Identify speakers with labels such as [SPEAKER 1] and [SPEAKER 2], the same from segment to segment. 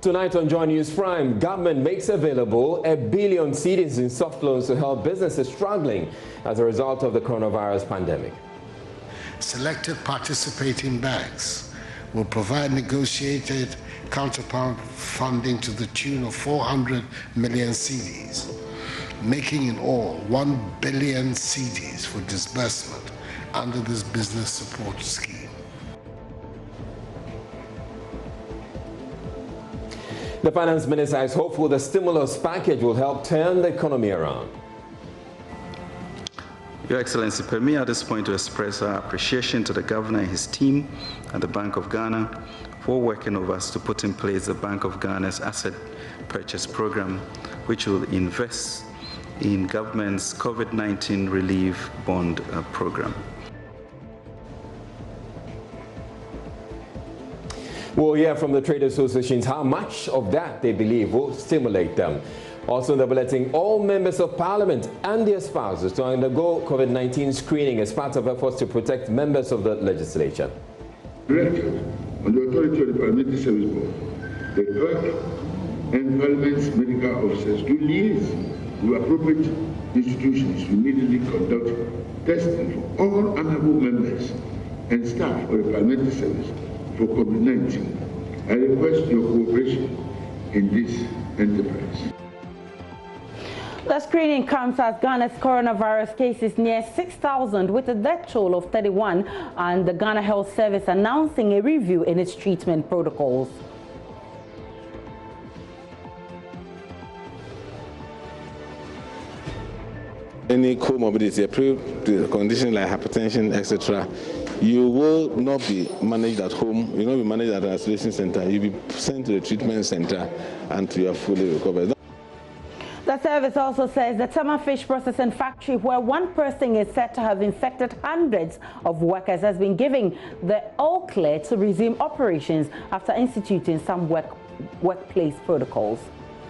[SPEAKER 1] Tonight on Joy News Prime, government makes available 1 billion cedis in soft loans to help businesses struggling as a result of the coronavirus pandemic.
[SPEAKER 2] Selected participating banks will provide negotiated counterpart funding to the tune of 400 million cedis, making in all 1 billion cedis for disbursement under this business support scheme.
[SPEAKER 1] The finance minister is hopeful the stimulus package will help turn the economy around.
[SPEAKER 3] Your Excellency, permit me at this point to express our appreciation to the Governor and his team at the Bank of Ghana for working with us to put in place the Bank of Ghana's asset purchase program, which will invest in government's COVID-19 relief bond program.
[SPEAKER 1] We'll hear from the trade associations how much of that they believe will stimulate them. Also in the bulletin, all members of Parliament and their spouses to undergo COVID-19 screening as part of efforts to protect members of the legislature.
[SPEAKER 4] Directed on the authority of the Parliamentary Service Board, the clerk and Parliament's medical officers to liaise with appropriate institutions to immediately conduct testing for all honorable members and staff of the Parliamentary Service for COVID-19. I request your cooperation in this enterprise.
[SPEAKER 5] The screening comes as Ghana's coronavirus cases near 6,000 with a death toll of 31 and the Ghana Health Service announcing a review in its treatment protocols.
[SPEAKER 6] Any comorbidity, a condition like hypertension, etc., you will not be managed at home, you will not be managed at an isolation center, you'll be sent to the treatment center until you are fully recovered.
[SPEAKER 5] The service also says the Tama fish processing factory, where one person is said to have infected hundreds of workers, has been given the all clear to resume operations after instituting some workplace protocols.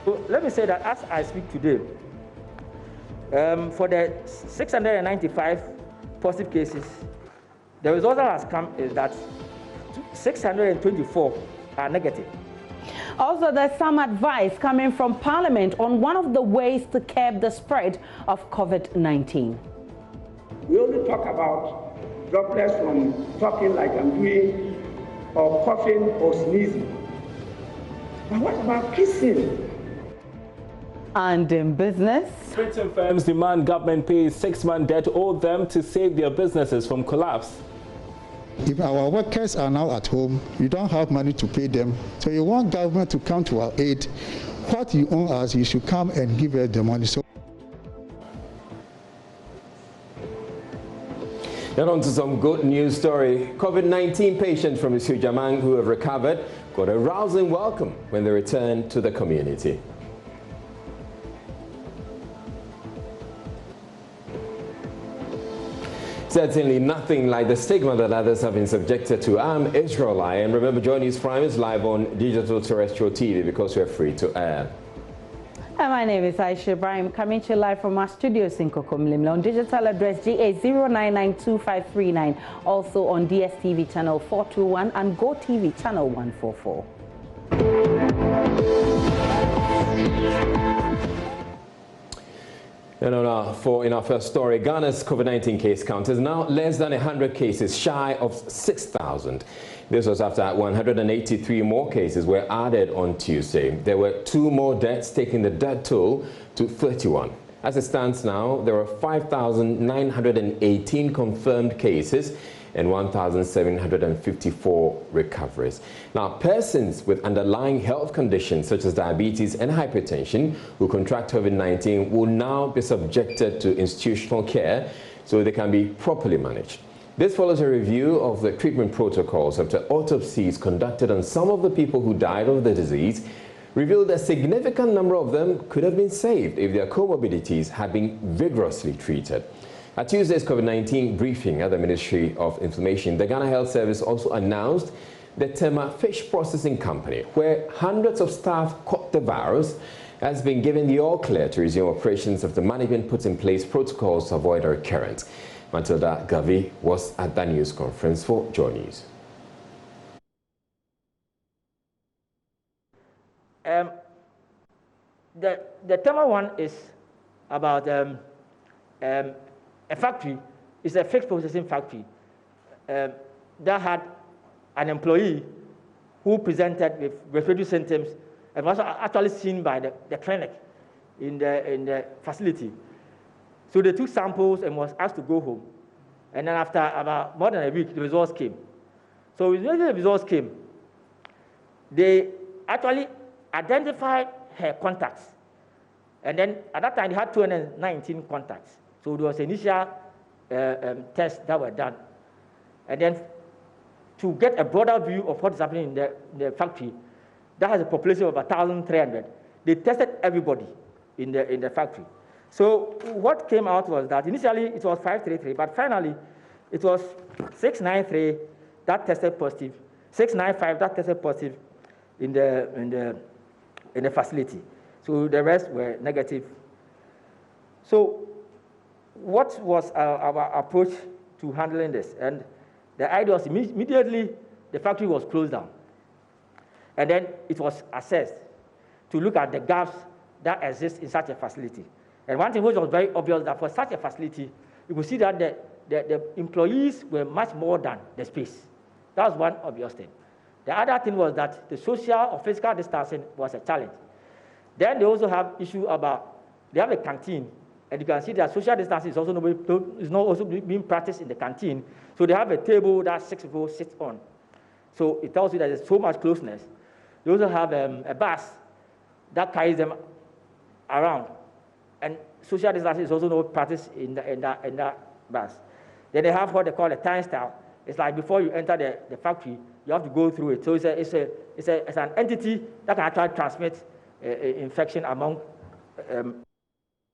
[SPEAKER 7] So let me say that as I speak today, for the 695 positive cases, the result that has come is that 624 are negative.
[SPEAKER 5] Also, there's some advice coming from Parliament on one of the ways to curb the spread of COVID-19.
[SPEAKER 8] We only talk about droplets from talking like I'm doing, or coughing or sneezing. But what about kissing?
[SPEAKER 5] And in business,
[SPEAKER 1] Printing firms demand government pays 6-month debt owed them to save their businesses from collapse.
[SPEAKER 9] If our workers are now at home, you don't have money to pay them, so you want government to come to our aid. What you owe us, you should come and give us the money. So.
[SPEAKER 1] Then on to some good news story. COVID-19 patients from Jamang who have recovered got a rousing welcome when they returned to the community. Certainly nothing like the stigma that others have been subjected to. I'm Israel I, and remember, Joy News Prime is live on digital terrestrial TV because we're free to air.
[SPEAKER 5] And my name is Aisha Ibrahim, coming to you live from our studios in Kokomlimla on digital address GA0992539, also on DSTV channel 421 and GoTV channel 144.
[SPEAKER 1] And in our first story, Ghana's COVID-19 case count is now less than 100 cases shy of 6,000. This was after 183 more cases were added on Tuesday. There were 2 more deaths, taking the death toll to 31. As it stands now, there are 5,918 confirmed cases and 1,754 recoveries. Now, persons with underlying health conditions such as diabetes and hypertension who contract COVID-19 will now be subjected to institutional care so they can be properly managed. This follows a review of the treatment protocols after autopsies conducted on some of the people who died of the disease revealed a significant number of them could have been saved if their comorbidities had been vigorously treated. At Tuesday's COVID-19 briefing at the Ministry of Information, the Ghana Health Service also announced the Tema Fish Processing Company, where hundreds of staff caught the virus, has been given the all-clear to resume operations after management puts in place protocols to avoid a recurrence. Matilda Gavi was at that news conference for Joy News.
[SPEAKER 7] the Tema one is about a factory. It's a fixed processing factory that had an employee who presented with respiratory symptoms and was actually seen by the clinic in the facility. So they took samples and was asked to go home. And then after about more than a week, the results came. So when the results came, they actually identified her contacts. And then at that time, they had 219 contacts. So there was initial tests that were done. And then to get a broader view of what is happening in the factory, that has a population of 1,300. They tested everybody in the factory. So what came out was that initially it was 533, but finally it was 693 that tested positive, 695 that tested positive in the facility. So the rest were negative. So what was our approach to handling this? And the idea was immediately the factory was closed down. And then it was assessed to look at the gaps that exist in such a facility. And one thing which was very obvious that for such a facility, you could see that the employees were much more than the space. That was one obvious thing. The other thing was that the social or physical distancing was a challenge. Then they also have issue about, they have a canteen, and you can see that social distancing is not also being practiced in the canteen. So they have a table that 6 people sit on. So it tells you that there's so much closeness. They also have a bus that carries them around. And social distancing is also not practiced in that bus. Then they have what they call a turnstile. It's like before you enter the factory, you have to go through it. So it's an entity that can actually transmit infection among.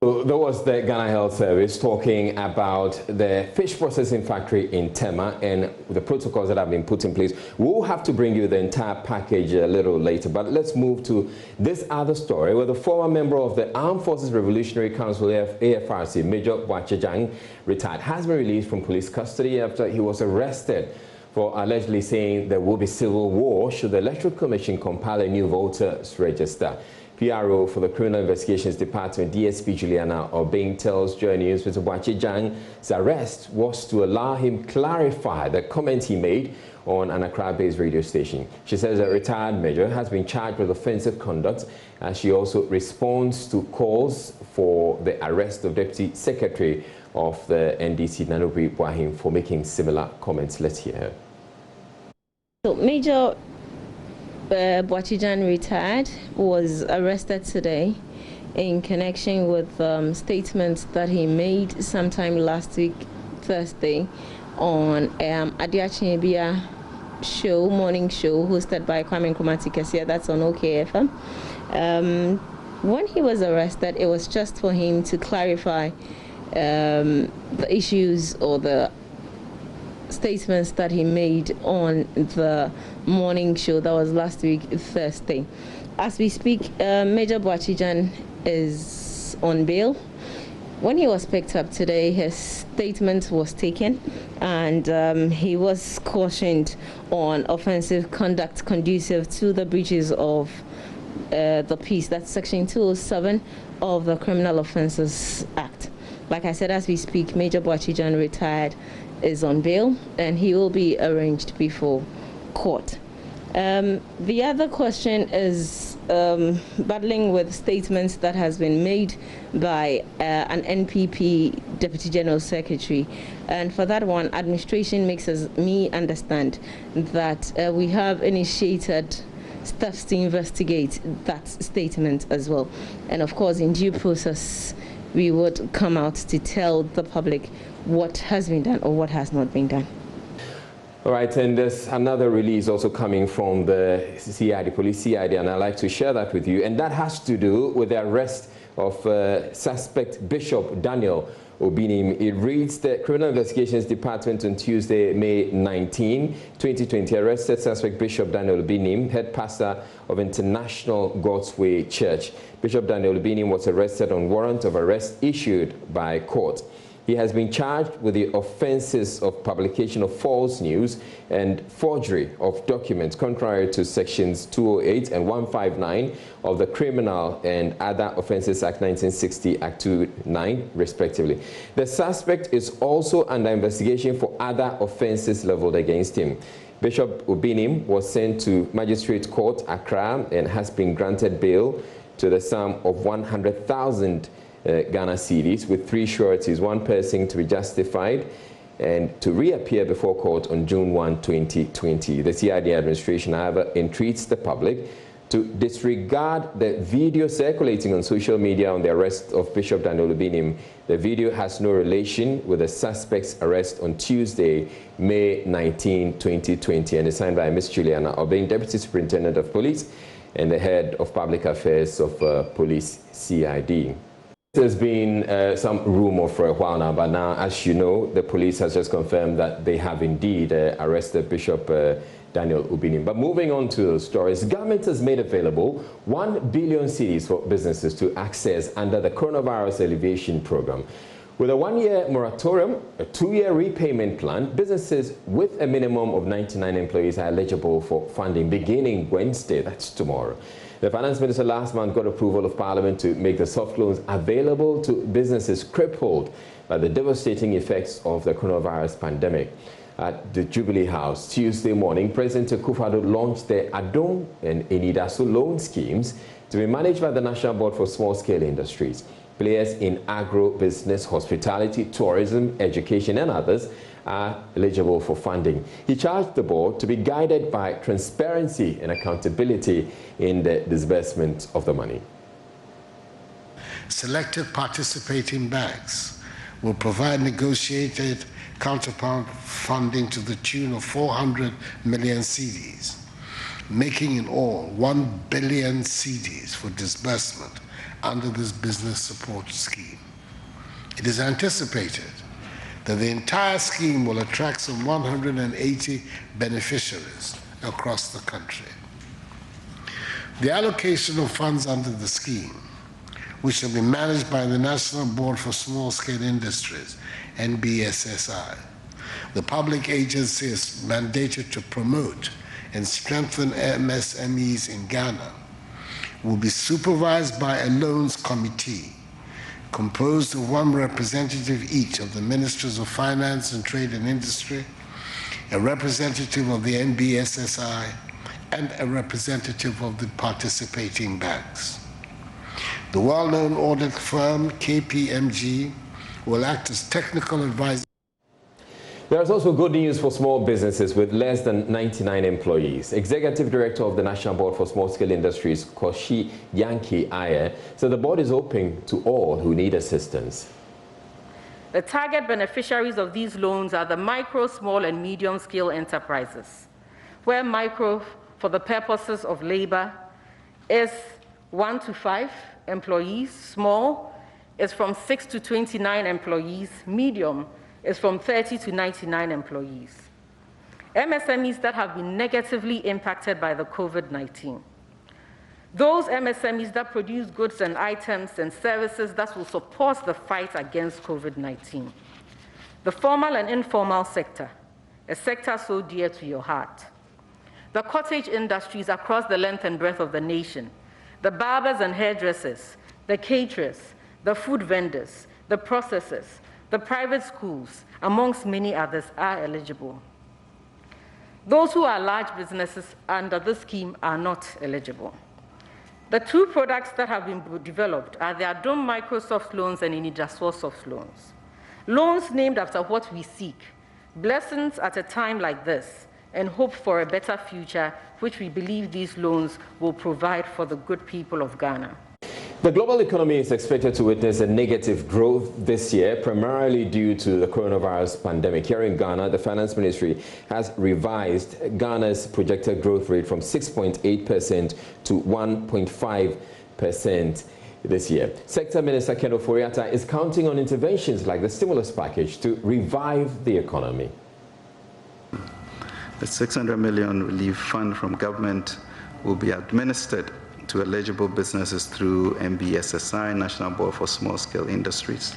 [SPEAKER 1] So that was the Ghana Health Service talking about the fish processing factory in Tema and the protocols that have been put in place. We'll have to bring you the entire package a little later, but let's move to this other story where the former member of the Armed Forces Revolutionary Council, AFRC, Major Boachie, retired, has been released from police custody after he was arrested for allegedly saying there will be civil war should the Electoral Commission compile a new voters register. PRO for the Criminal Investigations Department, DSP Juliana Obeng, tells Joy News Mr. Boachie arrest was to allow him clarify the comment he made on an Accra-based radio station. She says a retired major has been charged with offensive conduct, and she also responds to calls for the arrest of Deputy Secretary of the NDC, Nanobi Boahim, for making similar comments. Let's hear her.
[SPEAKER 10] So Major Boachie, retired, was arrested today in connection with statements that he made sometime last week, Thursday, on Adiachi Ebia show, morning show, hosted by Kwame Nkrumah Kesia, that's on OKFM. When he was arrested, it was just for him to clarify the issues or the statements that he made on the morning show that was last week, Thursday. As we speak, Major Boachie is on bail. When he was picked up today, his statement was taken, and he was cautioned on offensive conduct conducive to the breaches of the peace. That's Section 207 of the Criminal Offences Act. Like I said, as we speak, Major Boachie, retired, is on bail, and he will be arraigned before court. The other question is battling with statements that has been made by an NPP Deputy General Secretary, and for that one, administration makes me understand that we have initiated steps to investigate that statement as well, and of course, in due process, we would come out to tell the public what has been done or what has not been done.
[SPEAKER 1] All right, and there's another release also coming from the CID, police CID, and I'd like to share that with you. And that has to do with the arrest of suspect Bishop Daniel Obinim. It reads the Criminal Investigations Department on Tuesday, May 19, 2020, arrested suspect Bishop Daniel Obinim, head pastor of International God's Way Church. Bishop Daniel Obinim was arrested on warrant of arrest issued by court. He has been charged with the offenses of publication of false news and forgery of documents contrary to sections 208 and 159 of the Criminal and Other Offences Act 1960, Act 29, respectively. The suspect is also under investigation for other offenses leveled against him. Bishop Obinim was sent to Magistrate Court, Accra, and has been granted bail to the sum of 100,000 Ghana cedis with 3 sureties, 1 person to be justified and to reappear before court on June 1, 2020. The CID administration, however, entreats the public to disregard the video circulating on social media on the arrest of Bishop Daniel Obinim. The video has no relation with the suspect's arrest on Tuesday, May 19, 2020, and is signed by Ms. Juliana Obeng, Deputy Superintendent of Police and the Head of Public Affairs of Police CID. There's been some rumor for a while now, but now, as you know, the police has just confirmed that they have indeed arrested Bishop Daniel Obinim. But moving on to the stories, government has made available 1 billion cedis for businesses to access under the coronavirus alleviation program. With a 1-year moratorium, a 2-year repayment plan, businesses with a minimum of 99 employees are eligible for funding beginning Wednesday, that's tomorrow. The Finance Minister last month got approval of Parliament to make the soft loans available to businesses crippled by the devastating effects of the coronavirus pandemic. At the Jubilee House Tuesday morning, President Akufo-Addo launched the Adom and Enidaso loan schemes to be managed by the National Board for Small-Scale Industries. Players in agro-business, hospitality, tourism, education and others are eligible for funding. He charged the board to be guided by transparency and accountability in the disbursement of the money.
[SPEAKER 2] Selected participating banks will provide negotiated counterpart funding to the tune of 400 million cedis, making in all 1 billion cedis for disbursement under this business support scheme. It is anticipated that the entire scheme will attract some 180 beneficiaries across the country. The allocation of funds under the scheme, which shall be managed by the National Board for Small-Scale Industries, NBSSI, the public agency is mandated to promote and strengthen MSMEs in Ghana, will be supervised by a loans committee composed of 1 representative each of the Ministries of Finance and Trade and Industry, a representative of the NBSSI, and a representative of the participating banks. The well-known audit firm KPMG will act as technical advisor.
[SPEAKER 1] There is also good news for small businesses with less than 99 employees. Executive Director of the National Board for Small-Scale Industries, Koshi Yankee Ayer, said the board is open to all who need assistance.
[SPEAKER 11] The target beneficiaries of these loans are the micro, small, and medium-scale enterprises, where micro, for the purposes of labor, is 1 to 5 employees, small is from 6 to 29 employees, medium is from 30 to 99 employees. MSMEs that have been negatively impacted by the COVID-19. Those MSMEs that produce goods and items and services that will support the fight against COVID-19. The formal and informal sector, a sector so dear to your heart. The cottage industries across the length and breadth of the nation. The barbers and hairdressers, the caterers, the food vendors, the processors, the private schools, amongst many others, are eligible. Those who are large businesses under this scheme are not eligible. The 2 products that have been developed are the Adom Microsoft Loans and Inidaso Soft Loans. Loans named after what we seek, blessings at a time like this, and hope for a better future, which we believe these loans will provide for the good people of Ghana.
[SPEAKER 1] The global economy is expected to witness a negative growth this year, primarily due to the coronavirus pandemic. Here in Ghana, the Finance Ministry has revised Ghana's projected growth rate from 6.8% to 1.5% this year. Sector Minister Ken Ofori-Atta is counting on interventions like the stimulus package to revive the economy.
[SPEAKER 3] The 600 million relief fund from government will be administered to eligible businesses through NBSSI, National Board for Small-Scale Industries.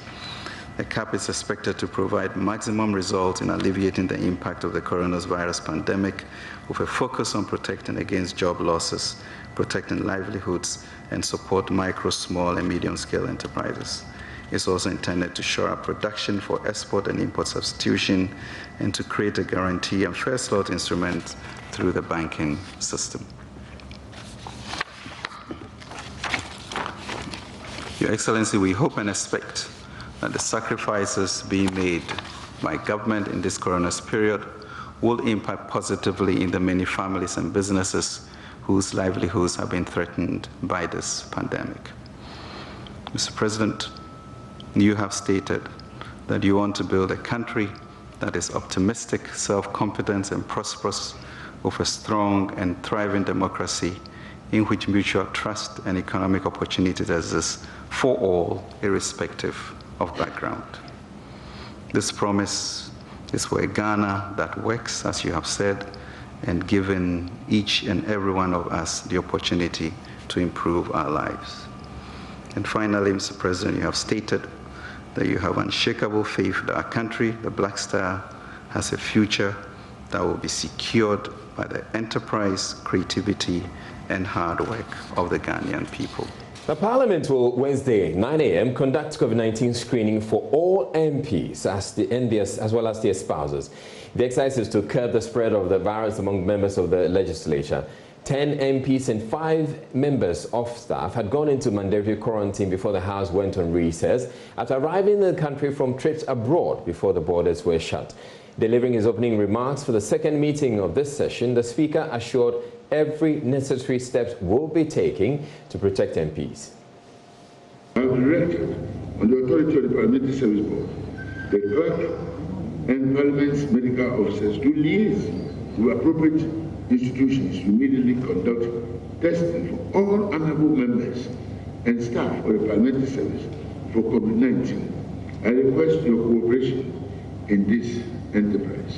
[SPEAKER 3] A cap is expected to provide maximum result in alleviating the impact of the coronavirus pandemic, with a focus on protecting against job losses, protecting livelihoods, and support micro, small, and medium-scale enterprises. It's also intended to shore up production for export and import substitution and to create a guarantee and fair slot instrument through the banking system. Your Excellency, we hope and expect that the sacrifices being made by government in this coronavirus period will impact positively in the many families and businesses whose livelihoods have been threatened by this pandemic. Mr. President, you have stated that you want to build a country that is optimistic, self-confident, and prosperous, with a strong and thriving democracy in which mutual trust and economic opportunities exist for all, irrespective of background. This promise is for a Ghana that works, as you have said, and given each and every one of us the opportunity to improve our lives. And finally, Mr. President, you have stated that you have unshakable faith that our country, the Black Star, has a future that will be secured by the enterprise, creativity, and hard work of the Ghanaian people.
[SPEAKER 1] The Parliament will Wednesday, 9 a.m., conduct COVID-19 screening for all MPs as well as their spouses. The exercise is to curb the spread of the virus among members of the legislature. 10 MPs and 5 members of staff had gone into mandatory quarantine before the House went on recess after arriving in the country from trips abroad before the borders were shut. Delivering his opening remarks for the second meeting of this session, the Speaker assured every necessary steps will be taken to protect MPs.
[SPEAKER 4] I have directed on the authority of the Parliamentary Service Board, the clerk and Parliament's medical officers to liaise with appropriate institutions to immediately conduct testing for all honorable members and staff of the Parliamentary Service for COVID-19. I request your cooperation in this enterprise.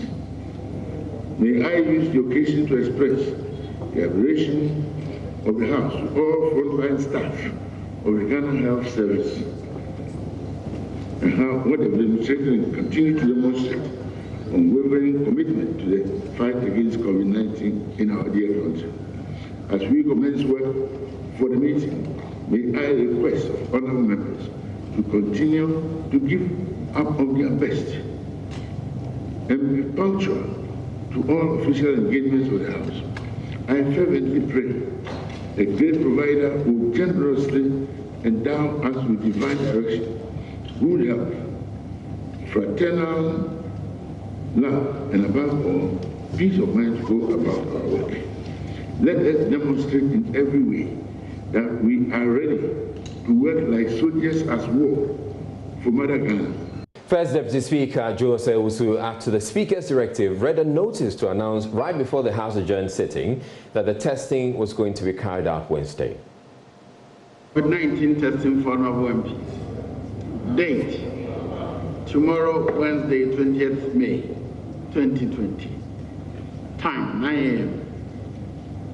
[SPEAKER 4] May I use the occasion to express the admiration of the House to all frontline staff of the Ghana Health Service and how what they've demonstrated and continue to demonstrate unwavering commitment to the fight against COVID-19 in our dear country. As we commence work for the meeting, may I request of honorable members to continue to give up on their best and be punctual to all official engagements of the House. I fervently pray the great provider will generously endow us with divine direction, good health, fraternal love, and above all, peace of mind to go about our work. Let us demonstrate in every way that we are ready to work like soldiers at war for Mother Ghana.
[SPEAKER 1] First Deputy Speaker Jose Owusu, after the Speaker's directive, read a notice to announce right before the House adjourned sitting that the testing was going to be carried out Wednesday.
[SPEAKER 12] COVID-19 testing for honorable MPs. Date, tomorrow, Wednesday, 20th May, 2020. Time, 9 a.m.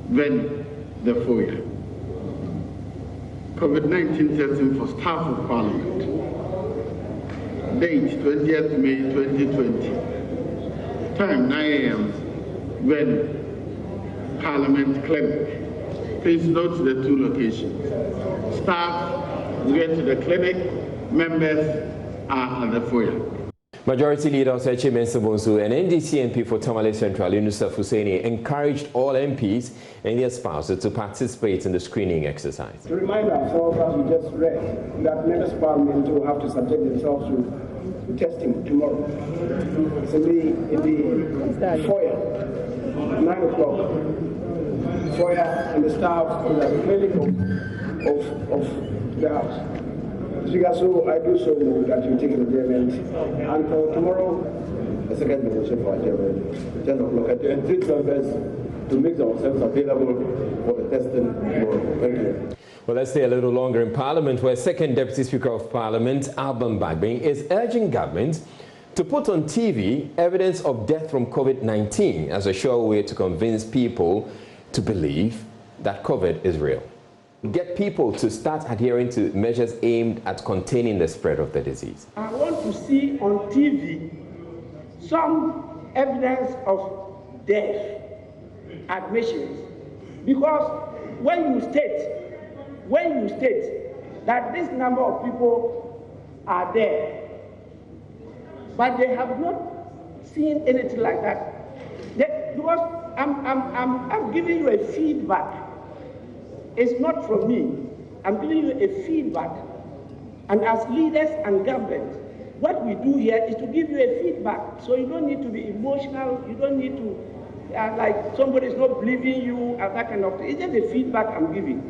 [SPEAKER 12] Venue, the foyer. COVID-19 testing for staff of Parliament. Date, 20th May 2020. Time, 9 a.m. Venue, Parliament Clinic. Please note the 2 locations. Staff get to the clinic, members are at the foyer.
[SPEAKER 1] Majority Leader Osechi Mensah-Bonsu and NDC MP for Tamale Central, Yunusa Hussaini, encouraged all MPs and their spouses to participate in the screening exercise.
[SPEAKER 8] To remind ourselves, as we just read, that members of Parliament will have to subject themselves to testing tomorrow. It's in the foyer, 9 o'clock. Foyer and the staff in the clinic of the House. Speaker, so I do so that you take an adjournment. And for tomorrow, the second motion for adjournment, 10 o'clock. And 3 members to make themselves available for the testing tomorrow. Thank you.
[SPEAKER 1] Well, let's stay a little longer in Parliament, where Second Deputy Speaker of Parliament, Alban Bagbin, is urging government to put on TV evidence of death from COVID-19 as a sure way to convince people to believe that COVID is real. get people to start adhering to measures aimed at containing the spread of the disease?
[SPEAKER 8] I want to see on TV some evidence of death admissions, because when you state that this number of people are there, but they have not seen anything like that. Because I'm giving you a feedback. It's not from me. I'm giving you a feedback. And as leaders and government, what we do here is to give you a feedback. So you don't need to be emotional. You don't need to, like somebody is not believing you and that kind of thing. It's just a feedback I'm giving.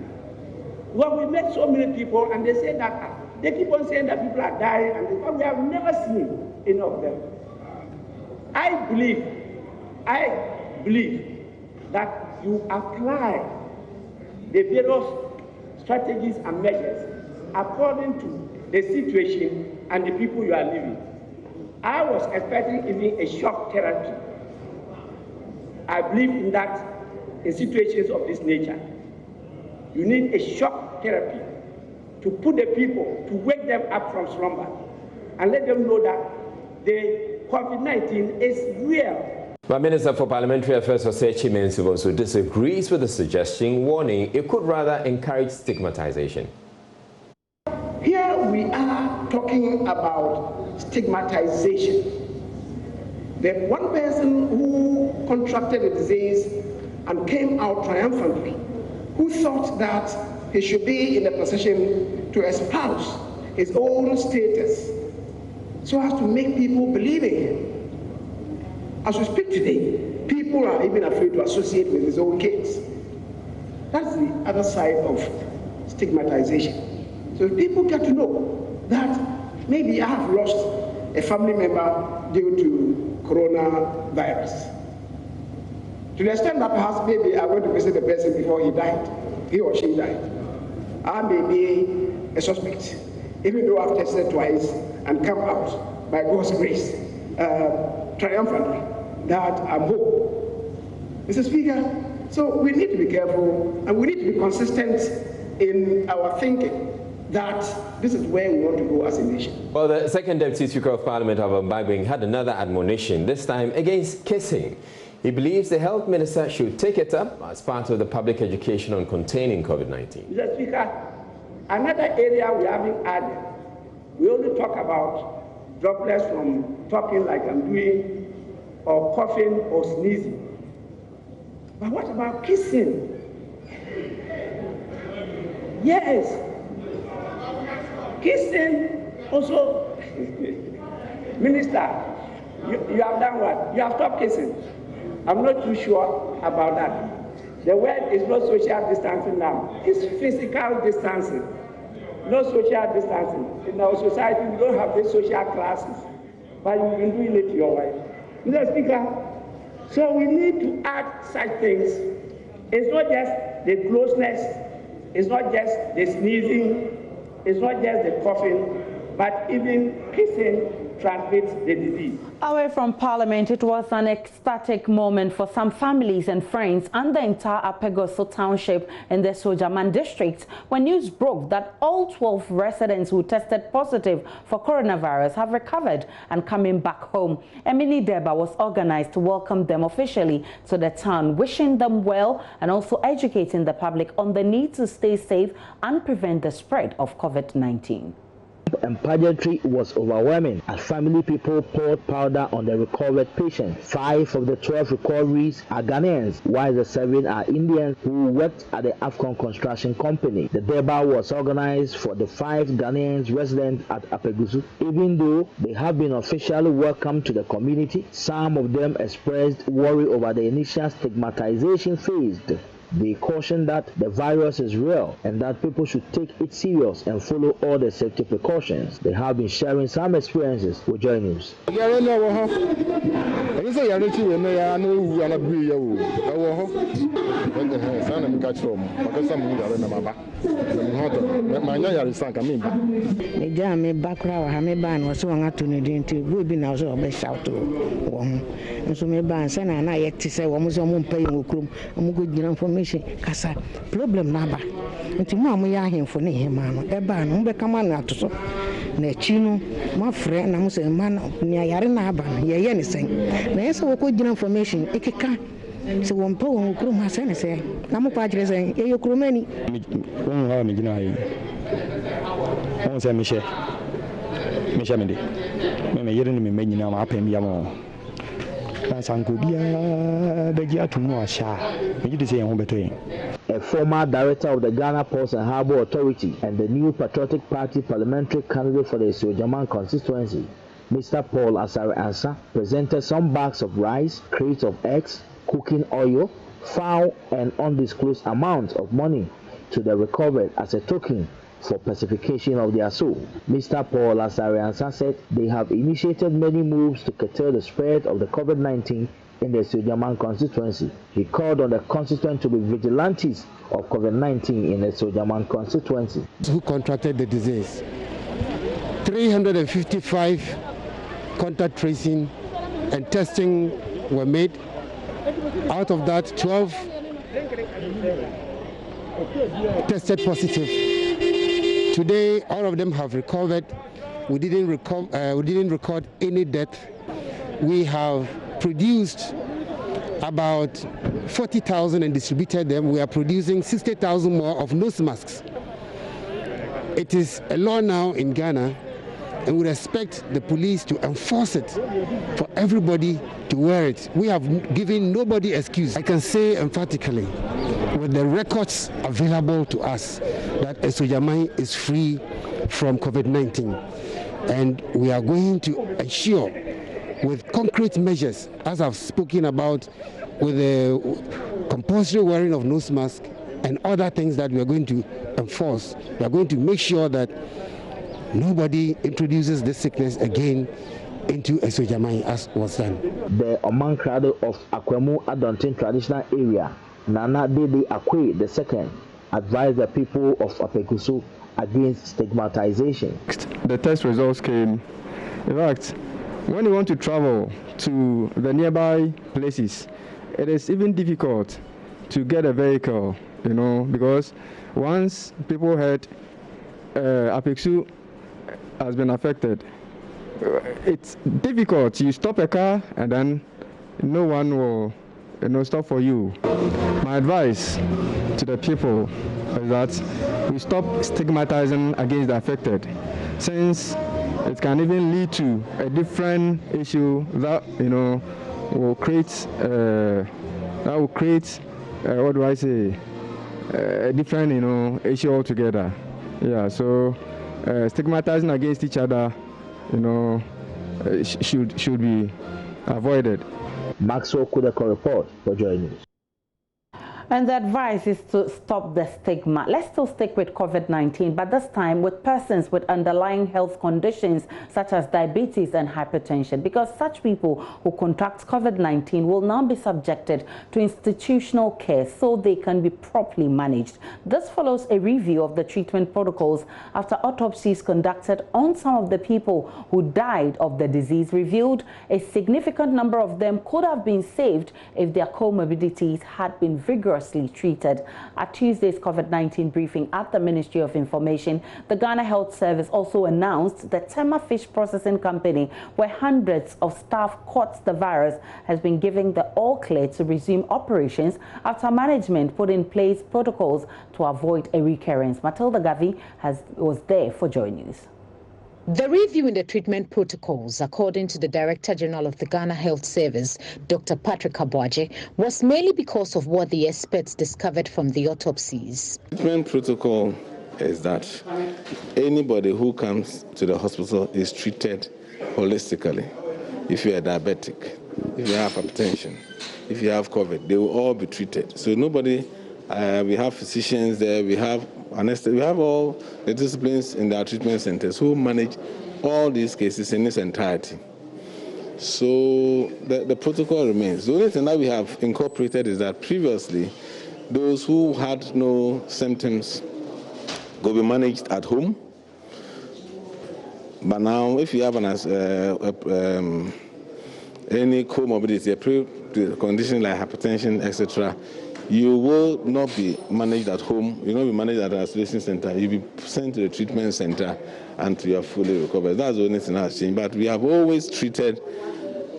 [SPEAKER 8] Well, we met so many people and they say that, they keep on saying that people are dying, and we have never seen any of them. I believe that you apply the various strategies and measures according to the situation and the people you are living. I was expecting even a shock therapy. I believe in that in situations of this nature. You need a shock therapy to put the people, to wake them up from slumber and let them know that the COVID-19 is real.
[SPEAKER 1] But Minister for Parliamentary Affairs, Osechi Mensiboso, disagrees with the suggestion, warning it could rather encourage stigmatization.
[SPEAKER 8] Here we are talking about stigmatization. The one person who contracted the disease and came out triumphantly, who thought that he should be in a position to espouse his own status so as to make people believe in him. As we speak today, people are even afraid to associate with his own kids. That's the other side of stigmatization. So people get to know that maybe I have lost a family member due to coronavirus. To the extent that perhaps maybe I went to visit the person before he died, he or she died. I may be a suspect, even though I've tested twice and come out by God's grace triumphantly that I'm home. Mr. Speaker, so we need to be careful and we need to be consistent in our thinking that this is where we want to go as a nation.
[SPEAKER 1] Well, the second Deputy Speaker of Parliament, Babing, had another admonition, this time against kissing. He believes the Health Minister should take it up as part of the public education on containing COVID-19.
[SPEAKER 8] Mr. Speaker, another area we haven't added, we only talk about droplets from talking like I'm doing, or coughing or sneezing. But what about kissing? Yes. Kissing also. Minister, you have done what? You have stopped kissing. I'm not too sure about that. The word is not social distancing now. It's physical distancing. No social distancing. In our society, we don't have these social classes. But you've been doing it to your wife. Mr. Speaker, so we need to add such things. It's not just the closeness, it's not just the sneezing, it's not just the coughing, but even kissing transmits the disease.
[SPEAKER 5] Away from Parliament, it was an ecstatic moment for some families and friends and the entire Apegoso township in the Sojaman district when news broke that all 12 residents who tested positive for coronavirus have recovered and coming back home. A mini deba was organized to welcome them officially to the town, wishing them well and also educating the public on the need to stay safe and prevent the spread of COVID-19.
[SPEAKER 13] And pageantry was overwhelming as family people poured powder on the recovered patients. 5 of the 12 recoveries are Ghanaians, while the 7 are Indians who worked at the Afcon construction company. The Deba was organized for the 5 Ghanaians resident at Apegusu. Even though they have been officially welcomed to the community, some of them expressed worry over the initial stigmatization faced. They caution that the virus is real and that people should take it serious and follow all the safety precautions. They have been sharing some experiences with Joy News.
[SPEAKER 14] information kasa problem naba nti mo amoya ahemfo ne hema no eba no mbe kama na atoso na chi no ma frɛ na mo se man ne yare na aba no ye ne sen na yesa wo ko gina information ikeka se wo mpa wo kuro ma se ne se na mo pa kire sen ye kuro mani
[SPEAKER 15] won ha me gina yi won se me she me de me yere ne me nyina ma apem ya mo a
[SPEAKER 13] former director of the Ghana Ports and Harbour Authority and the new Patriotic Party parliamentary candidate for the Sojaman constituency, Mr. Paul Asare Ansa, presented some bags of rice, crates of eggs, cooking oil, fowl, and undisclosed amounts of money to the recovered as a token for pacification of their soul. Mr. Paul Asare Ansa said they have initiated many moves to curtail the spread of the COVID-19 in the Sojaman constituency. He called on the constituents to be vigilantes of COVID-19 in the Sojaman constituency.
[SPEAKER 16] Who contracted the disease? 355 contact tracing and testing were made. Out of that, 12 tested positive. Today, all of them have recovered. We didn't record any death. We have produced about 40,000 and distributed them. We are producing 60,000 more of nose masks. It is a law now in Ghana, and we expect the police to enforce it for everybody to wear it. We have given nobody excuse. I can say emphatically, with the records available to us, that Sojaman is free from COVID-19. And we are going to ensure with concrete measures, as I've spoken about, with the compulsory wearing of nose mask and other things that we are going to enforce. We are going to make sure that nobody introduces this sickness again into Sojaman as was done.
[SPEAKER 13] The Omankrado of Akwemu Adontin traditional area, Nana Dede Akwe II, advised the people of Apekusu against stigmatization.
[SPEAKER 15] The test results came. In fact, when you want to travel to the nearby places, it is even difficult to get a vehicle, because once people heard Apekusu has been affected, it's difficult. You stop a car and then no one will stop for you. My advice to the people is that we stop stigmatizing against the affected, since it can even lead to a different issue that will create a different issue altogether. Yeah, so stigmatizing against each other should be avoided.
[SPEAKER 13] Maxwell Kudeko report for Joy News.
[SPEAKER 5] And the advice is to stop the stigma. Let's still stick with COVID-19, but this time with persons with underlying health conditions such as diabetes and hypertension, because such people who contract COVID-19 will now be subjected to institutional care so they can be properly managed. This follows a review of the treatment protocols after autopsies conducted on some of the people who died of the disease revealed a significant number of them could have been saved if their comorbidities had been vigorously treated. At Tuesday's COVID-19 briefing at the Ministry of Information, the Ghana Health Service also announced the Tema Fish Processing Company, where hundreds of staff caught the virus, has been given the all clear to resume operations after management put in place protocols to avoid a recurrence. Matilda Gavi was there for Joy News.
[SPEAKER 17] The review in the treatment protocols, according to the Director General of the Ghana Health Service, Dr. Patrick Abwaje, was mainly because of what the experts discovered from the autopsies.
[SPEAKER 6] The treatment protocol is that anybody who comes to the hospital is treated holistically. If you are diabetic, if you have hypertension, if you have COVID, they will all be treated. So nobody, we have physicians there, we have we have all the disciplines in our treatment centers who manage all these cases in its entirety. So the protocol remains. The only thing that we have incorporated is that previously, those who had no symptoms will be managed at home. But now, if you have any comorbidity, a condition like hypertension, etc., you will not be managed at home, you will not be managed at an isolation center, you'll be sent to the treatment center until you are fully recovered. That's the only thing that has changed. But we have always treated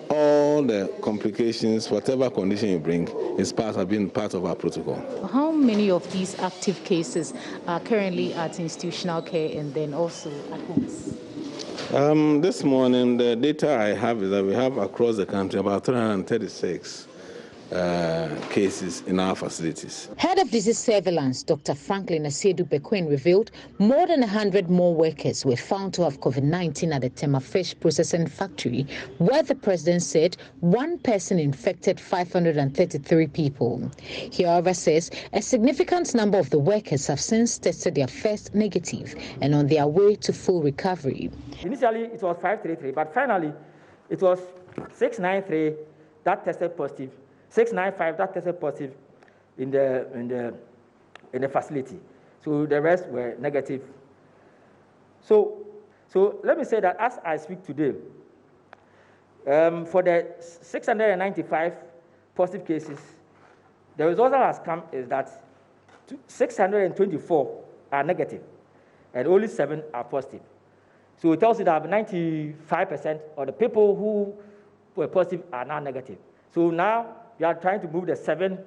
[SPEAKER 6] all the complications, whatever condition you bring, have been part of our protocol.
[SPEAKER 17] How many of these active cases are currently at institutional care and then also at homes?
[SPEAKER 6] This morning, the data I have is that we have across the country about 336 cases in our facilities.
[SPEAKER 17] Head of Disease Surveillance, Dr. Franklin Asiedu-Bequin, revealed more than 100 more workers were found to have COVID-19 at the Tema Fish Processing Factory, where the president said one person infected 533 people. He, however, says a significant number of the workers have since tested their first negative and on their way to full recovery.
[SPEAKER 7] Initially, it was 533, but finally, it was 693 that tested positive. 695 that tested positive in the facility. So the rest were negative. So let me say that as I speak today, for the 695 positive cases, the result that has come is that 624 are negative and only 7 are positive. So it tells you that 95% of the people who were positive are now negative. So now we are trying to move the 7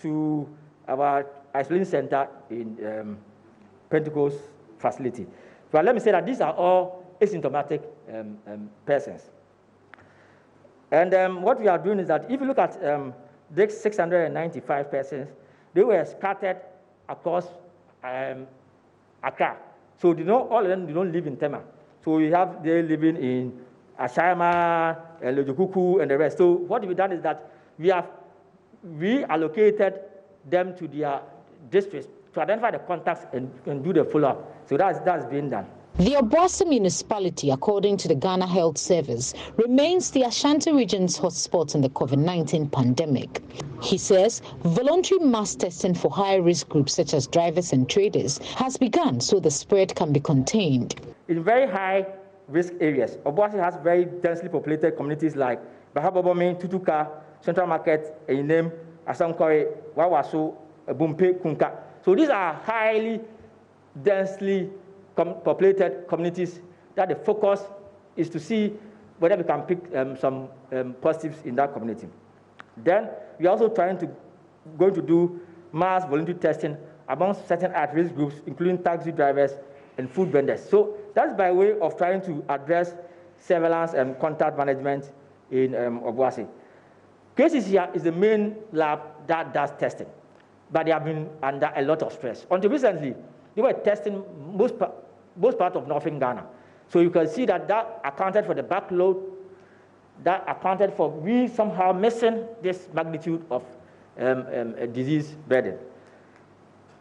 [SPEAKER 7] to our isolation center in Pentecost facility. But let me say that these are all asymptomatic persons. And what we are doing is that if you look at these 695 persons, they were scattered across Accra. So all of them don't live in Tema. So they living in Ashama, Lojokuku, and the rest. So what we've done is that we have reallocated them to their districts to identify the contacts and do the follow-up. So that's being done.
[SPEAKER 17] The Obuasi municipality, according to the Ghana Health Service, remains the Ashanti region's hotspot in the COVID-19 pandemic. He says voluntary mass testing for high-risk groups such as drivers and traders has begun so the spread can be contained.
[SPEAKER 7] In very high-risk areas, Obuasi has very densely populated communities like Bahabobomi, Tutuka, Central Market, Einem, Asankore, Wawaso, Bumpe, Kunka. So these are highly densely populated communities that the focus is to see whether we can pick some positives in that community. Then we are also going to do mass voluntary testing among certain at-risk groups, including taxi drivers and food vendors. So that's by way of trying to address surveillance and contact management in Obuasi. KCCR is the main lab that does testing, but they have been under a lot of stress. Until recently, they were testing most part of northern Ghana. So you can see that accounted for the backload, that accounted for we somehow missing this magnitude of a disease burden.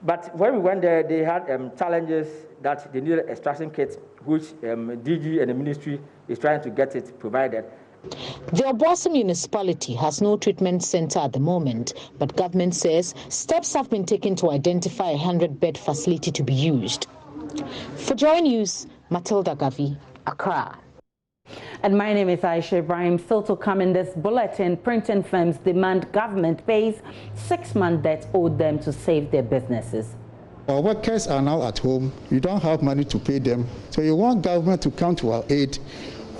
[SPEAKER 7] But when we went there, they had challenges that they needed extraction kits, which DG and the ministry is trying to get it provided.
[SPEAKER 17] The Obuasi municipality has no treatment center at the moment, but government says steps have been taken to identify a 100-bed facility to be used. For Joy News, Matilda Gavi, Accra.
[SPEAKER 5] And my name is Aisha Ibrahim. Still to come in this bulletin, printing firms demand government pays 6-month debt owed them to save their businesses.
[SPEAKER 9] Our workers are now at home. You don't have money to pay them. So you want government to come to our aid.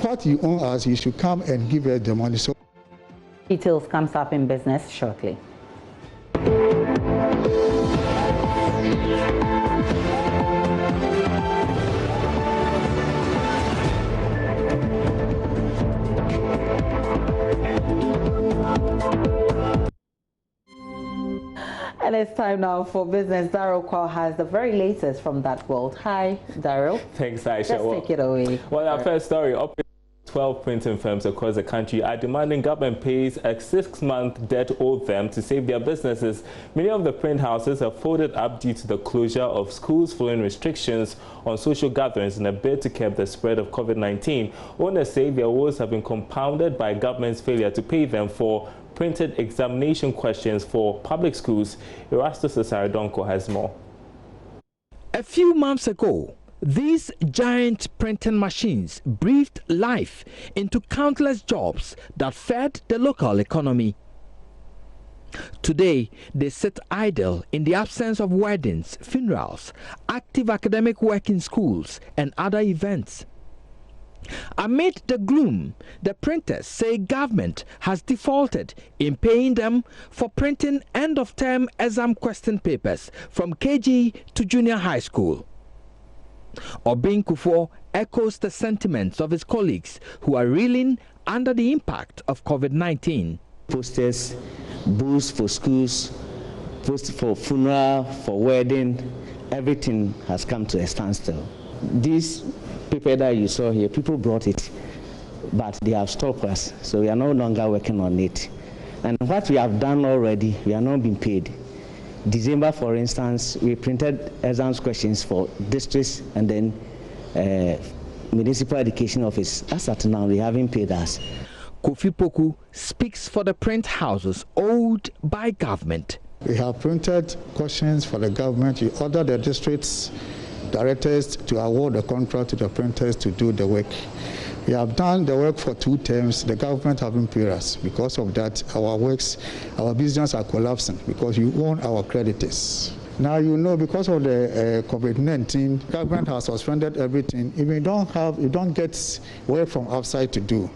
[SPEAKER 9] What you owe us, you should come and give us the money. So
[SPEAKER 5] details comes up in business shortly. And it's time now for business. Daryl Kwao has the very latest from that world. Hi, Daryl.
[SPEAKER 18] Thanks, Aisha.
[SPEAKER 5] Let's take it away.
[SPEAKER 18] Well, our first story. 12 printing firms across the country are demanding government pays a 6-month debt owed them to save their businesses. Many of the print houses have folded up due to the closure of schools following restrictions on social gatherings in a bid to curb the spread of COVID-19. Owners say their woes have been compounded by government's failure to pay them for printed examination questions for public schools. Erastus Asaridonko has more.
[SPEAKER 19] A few months ago, these giant printing machines breathed life into countless jobs that fed the local economy. Today, they sit idle in the absence of weddings, funerals, active academic work in schools, and other events. Amid the gloom, the printers say government has defaulted in paying them for printing end-of-term exam question papers from KG to junior high school. Obin Kufuor echoes the sentiments of his colleagues who are reeling under the impact of COVID-19.
[SPEAKER 20] Posters, booths for schools, posters for funeral, for wedding, everything has come to a standstill. This paper that you saw here, people brought it, but they have stopped us, so we are no longer working on it. And what we have done already, we are not being paid. December, for instance, we printed exams questions for districts and then municipal education office. As at now, they haven't paid us.
[SPEAKER 19] Kofi Poku speaks for the print houses owed by government.
[SPEAKER 9] We have printed questions for the government. We order the districts directors to award the contract to the printers to do the work. We have done the work for 2 terms. The government haven't paid us. Because of that, our business are collapsing because you own our creditors. Now you know, because of the COVID-19, government has suspended everything. If you don't get work from outside to do.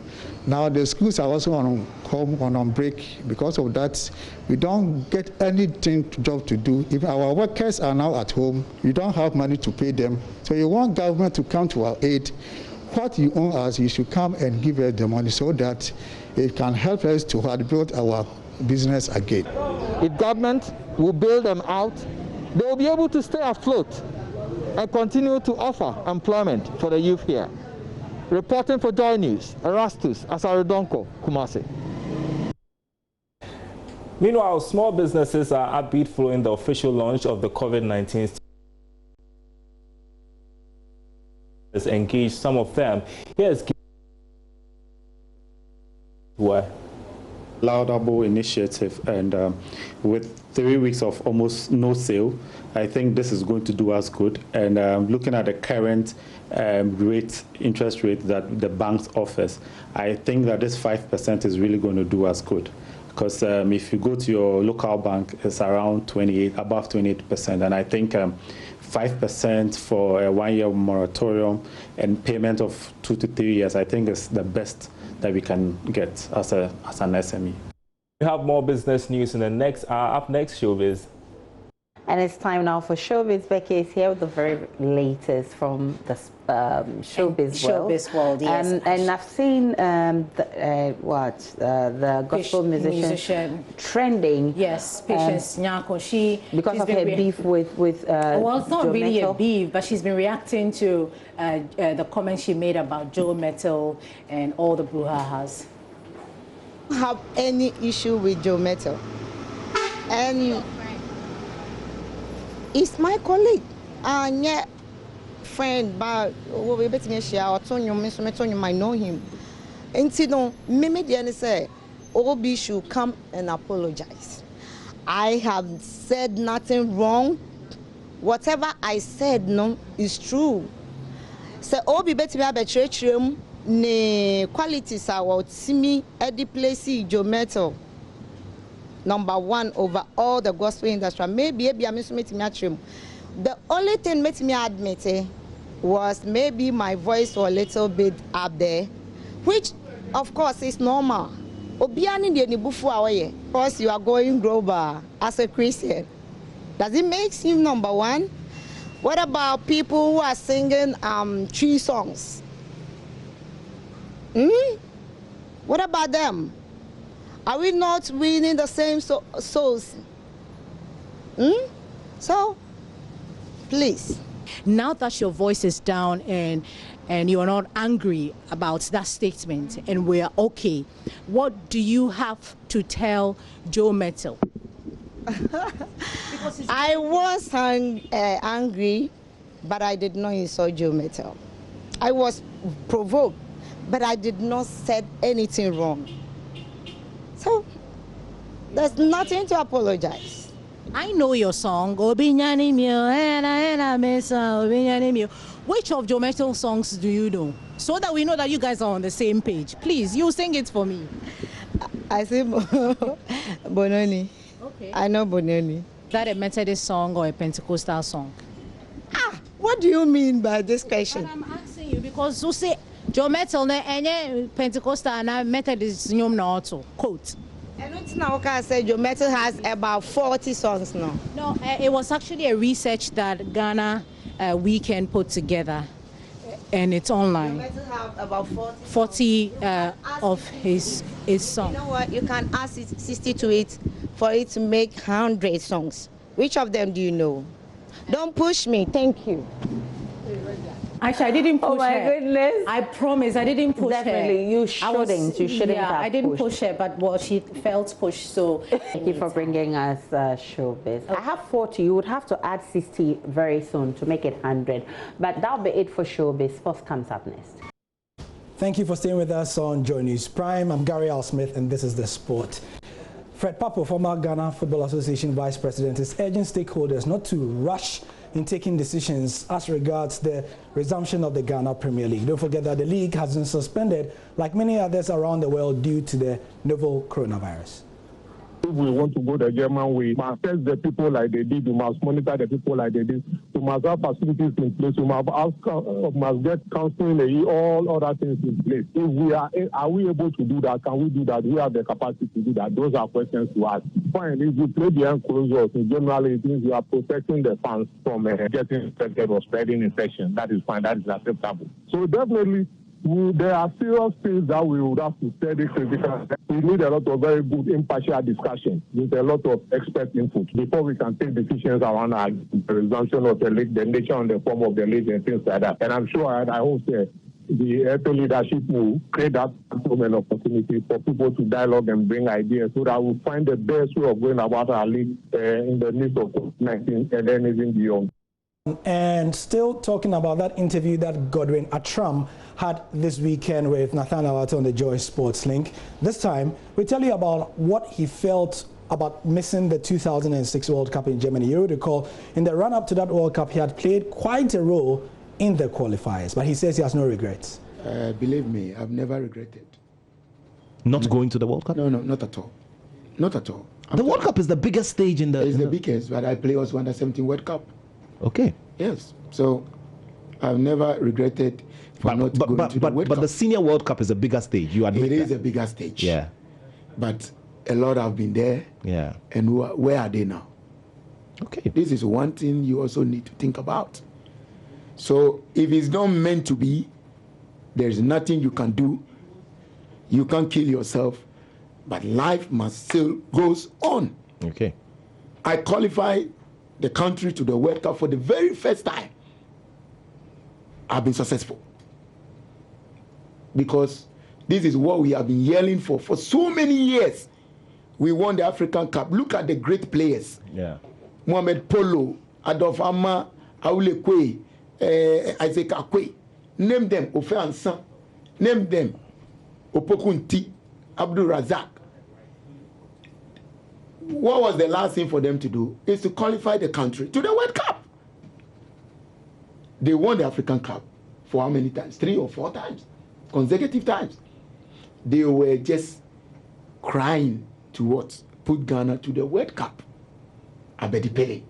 [SPEAKER 9] Now the schools are also on break. Because of that, we don't get anything job to do. If our workers are now at home, you don't have money to pay them. So you want government to come to our aid. What you owe us, you should come and give us the money so that it can help us to build our business again.
[SPEAKER 21] If government will bail them out, they will be able to stay afloat and continue to offer employment for the youth here. Reporting for Joy News, Erastus Asaridonko, Kumasi.
[SPEAKER 18] Meanwhile, small businesses are upbeat following the official launch of the COVID-19 has engaged some of them. Here's
[SPEAKER 22] laudable initiative, and with 3 weeks of almost no sale, I think this is going to do us good. And looking at the current interest rate that the banks offers, I think that this 5% is really going to do us good. Because if you go to your local bank, it's around 28, above 28%, and I think 5% for a 1-year moratorium and payment of 2 to 3 years, I think is the best that we can get as an SME.
[SPEAKER 18] We have more business news in the next hour. Up next, Showbiz.
[SPEAKER 5] And it's time now for Showbiz. Becky is here with the very latest from the Showbiz world.
[SPEAKER 23] Showbiz world, yes.
[SPEAKER 5] And I've seen the gospel musician trending.
[SPEAKER 23] Yes, Patience Nyako.
[SPEAKER 5] Because of her beef with
[SPEAKER 23] well, it's not
[SPEAKER 5] Joe
[SPEAKER 23] really
[SPEAKER 5] Mettle.
[SPEAKER 23] a beef, but she's been reacting to the comments she made about Joe Mettle and all the brouhahas.
[SPEAKER 24] I don't have any issue with Joe Mettle. And it's my colleague and yet friend, but we bet me she I know him. And you know, me say Obi should come and apologize. I have said nothing wrong. Whatever I said no is true. So Obi bet me about church room ne qualities are what see me at the place Joe Mettle. #1 over all the gospel industry. Maybe I'm meeting me. The only thing made me admit was maybe my voice was a little bit up there, which of course is normal. Obiani de nibufu away because you are going global as a Christian. Does it make you #1? What about people who are singing tree songs? What about them? Are we not winning the same souls? So, please.
[SPEAKER 23] Now that your voice is down and you're not angry about that statement and we're okay, what do you have to tell Joe Mettle?
[SPEAKER 24] I was angry, but I did not insult Joe Mettle. I was provoked, but I did not say anything wrong. So, there's nothing to apologize.
[SPEAKER 23] I know your song, which of Joe Mettle's songs do you know? So that we know that you guys are on the same page. Please, you sing it for me.
[SPEAKER 24] I sing Bononi.
[SPEAKER 23] Okay.
[SPEAKER 24] I know Boneni.
[SPEAKER 23] Is that a Methodist song or a Pentecostal song?
[SPEAKER 24] What do you mean by this question?
[SPEAKER 23] I'm asking you because you say Joe Metal and Pentecostal and Methodist also quote.
[SPEAKER 24] And it's now I say Joe Metal has about 40 songs now.
[SPEAKER 23] No, it was actually a research that Ghana Weekend put together, and it's online.
[SPEAKER 24] Joe Metal have about
[SPEAKER 23] 40 of his songs.
[SPEAKER 24] You know what? You can ask 60 to it for it to make 100 songs. Which of them do you know? Don't push me. Thank you.
[SPEAKER 23] Actually, I didn't push her.
[SPEAKER 5] Oh my goodness.
[SPEAKER 23] I promise, I didn't push her.
[SPEAKER 5] Definitely, you shouldn't. You shouldn't have
[SPEAKER 23] I didn't
[SPEAKER 5] pushed.
[SPEAKER 23] push her, but well, she felt pushed, so.
[SPEAKER 5] Thank you for bringing us Showbiz. I have 40. You would have to add 60 very soon to make it 100. But that'll be it for Showbiz. Sports comes up next.
[SPEAKER 2] Thank you for staying with us on Joy News Prime. I'm Gary Al Smith, and this is The Sport. Fred Papo, former Ghana Football Association Vice President, is urging stakeholders not to rush in taking decisions as regards the resumption of the Ghana Premier League. Don't forget that the league has been suspended, like many others around the world, due to the novel coronavirus.
[SPEAKER 3] If we want to go the German way, we must test the people like they did, we must monitor the people like they did, we must have facilities in place, we must get counseling, all other things in place. If we are we able to do that? Can we do that? Do we have the capacity to do that? Those are questions to ask. Fine, if you play the enclosures, generally it means you are protecting the fans from getting infected or spreading infection. That is fine, that is acceptable. So definitely, there are serious things that we would have to study critically. We need a lot of very good impartial discussion with a lot of expert input before we can take decisions around the resumption of the league, the nature and the form of the league and things like that. And I'm sure I hope the EFA leadership will create that an opportunity for people to dialogue and bring ideas so that we'll find the best way of going about our league in the midst of COVID-19 and then even beyond.
[SPEAKER 2] And still talking about that interview that Godwin Atram had this weekend with Nathaniel Ato on the Joy Sports Link. This time, we tell you about what he felt about missing the 2006 World Cup in Germany. You recall, in the run-up to that World Cup, he had played quite a role in the qualifiers, but he says he has no regrets.
[SPEAKER 16] Believe me, I've never regretted.
[SPEAKER 10] Not going to the World Cup?
[SPEAKER 16] No, not at all. Not at all.
[SPEAKER 10] The World Cup is the biggest stage in the...
[SPEAKER 16] It's the biggest, but I play also under 17 World Cup.
[SPEAKER 10] Okay.
[SPEAKER 16] Yes. So I've never regretted for not going to the World Cup.
[SPEAKER 10] But the Senior World Cup is a bigger stage. You admit
[SPEAKER 16] it is a bigger stage.
[SPEAKER 10] Yeah.
[SPEAKER 16] But a lot have been there.
[SPEAKER 10] Yeah.
[SPEAKER 16] And where are they now?
[SPEAKER 10] Okay.
[SPEAKER 16] This is one thing you also need to think about. So if it's not meant to be, there's nothing you can do. You can't kill yourself, but life must still goes on.
[SPEAKER 10] Okay.
[SPEAKER 16] I qualified the country to the World Cup for the very first time. I've been successful. Because this is what we have been yelling for so many years. We won the African Cup. Look at the great players.
[SPEAKER 10] Yeah.
[SPEAKER 16] Mohamed Polo, Adolf Amma, Aule Kwe, Isaac Akwe. Name them, Ofe Ansan. Name them, Opokunti, Abdul Razak. What was the last thing for them to do? Is to qualify the country to the World Cup. They won the African Cup for how many times? 3 or 4 times. Consecutive times. They were just crying to what? Put Ghana to the World Cup. Abedi Pele.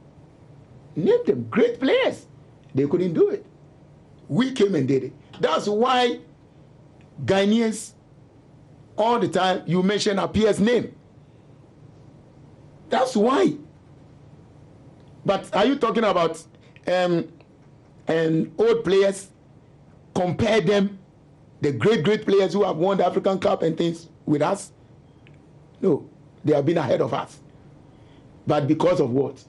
[SPEAKER 16] Name them great players. They couldn't do it. We came and did it. That's why Ghanaians, all the time, you mention Appiah's name. That's why. But are you talking about old players? Compare them, the great players who have won the African Cup and things with us? No, they have been ahead of us. But because of what?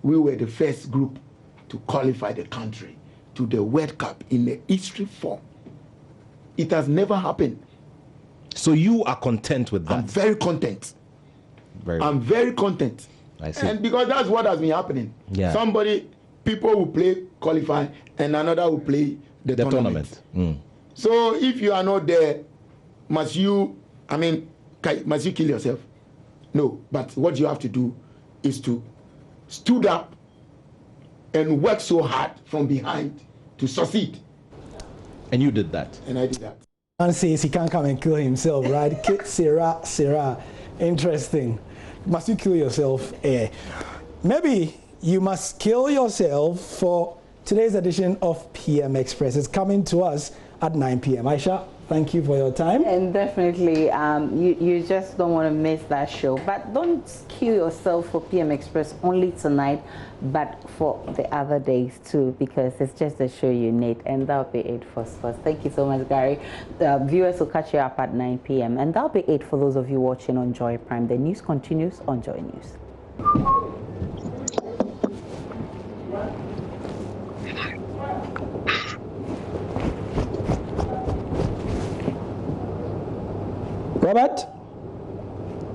[SPEAKER 16] We were the first group to qualify the country to the World Cup in the history form. It has never happened.
[SPEAKER 10] So you are content with that?
[SPEAKER 16] I'm very content. I'm very content.
[SPEAKER 10] I see.
[SPEAKER 16] And because that's what has been happening.
[SPEAKER 10] Yeah.
[SPEAKER 16] People will play, qualify, and another will play the tournament. So if you are not there, must you kill yourself? No, but what you have to do is to stood up and work so hard from behind to succeed.
[SPEAKER 10] And you did that.
[SPEAKER 16] And I did that.
[SPEAKER 2] Man says he can't come and kill himself, right? Sarah. Interesting. must you kill yourself? Maybe you must kill yourself for today's edition of PM Express. It's coming to us at 9 p.m. Aisha, thank you for your time.
[SPEAKER 5] And definitely, you just don't want to miss that show. But don't kill yourself for PM Express only tonight, but for the other days too, because it's just a show you need. And that'll be it for us. Thank you so much, Gary. Viewers will catch you up at 9 p.m. And that'll be it for those of you watching on Joy Prime. The news continues on Joy News.
[SPEAKER 2] Robert?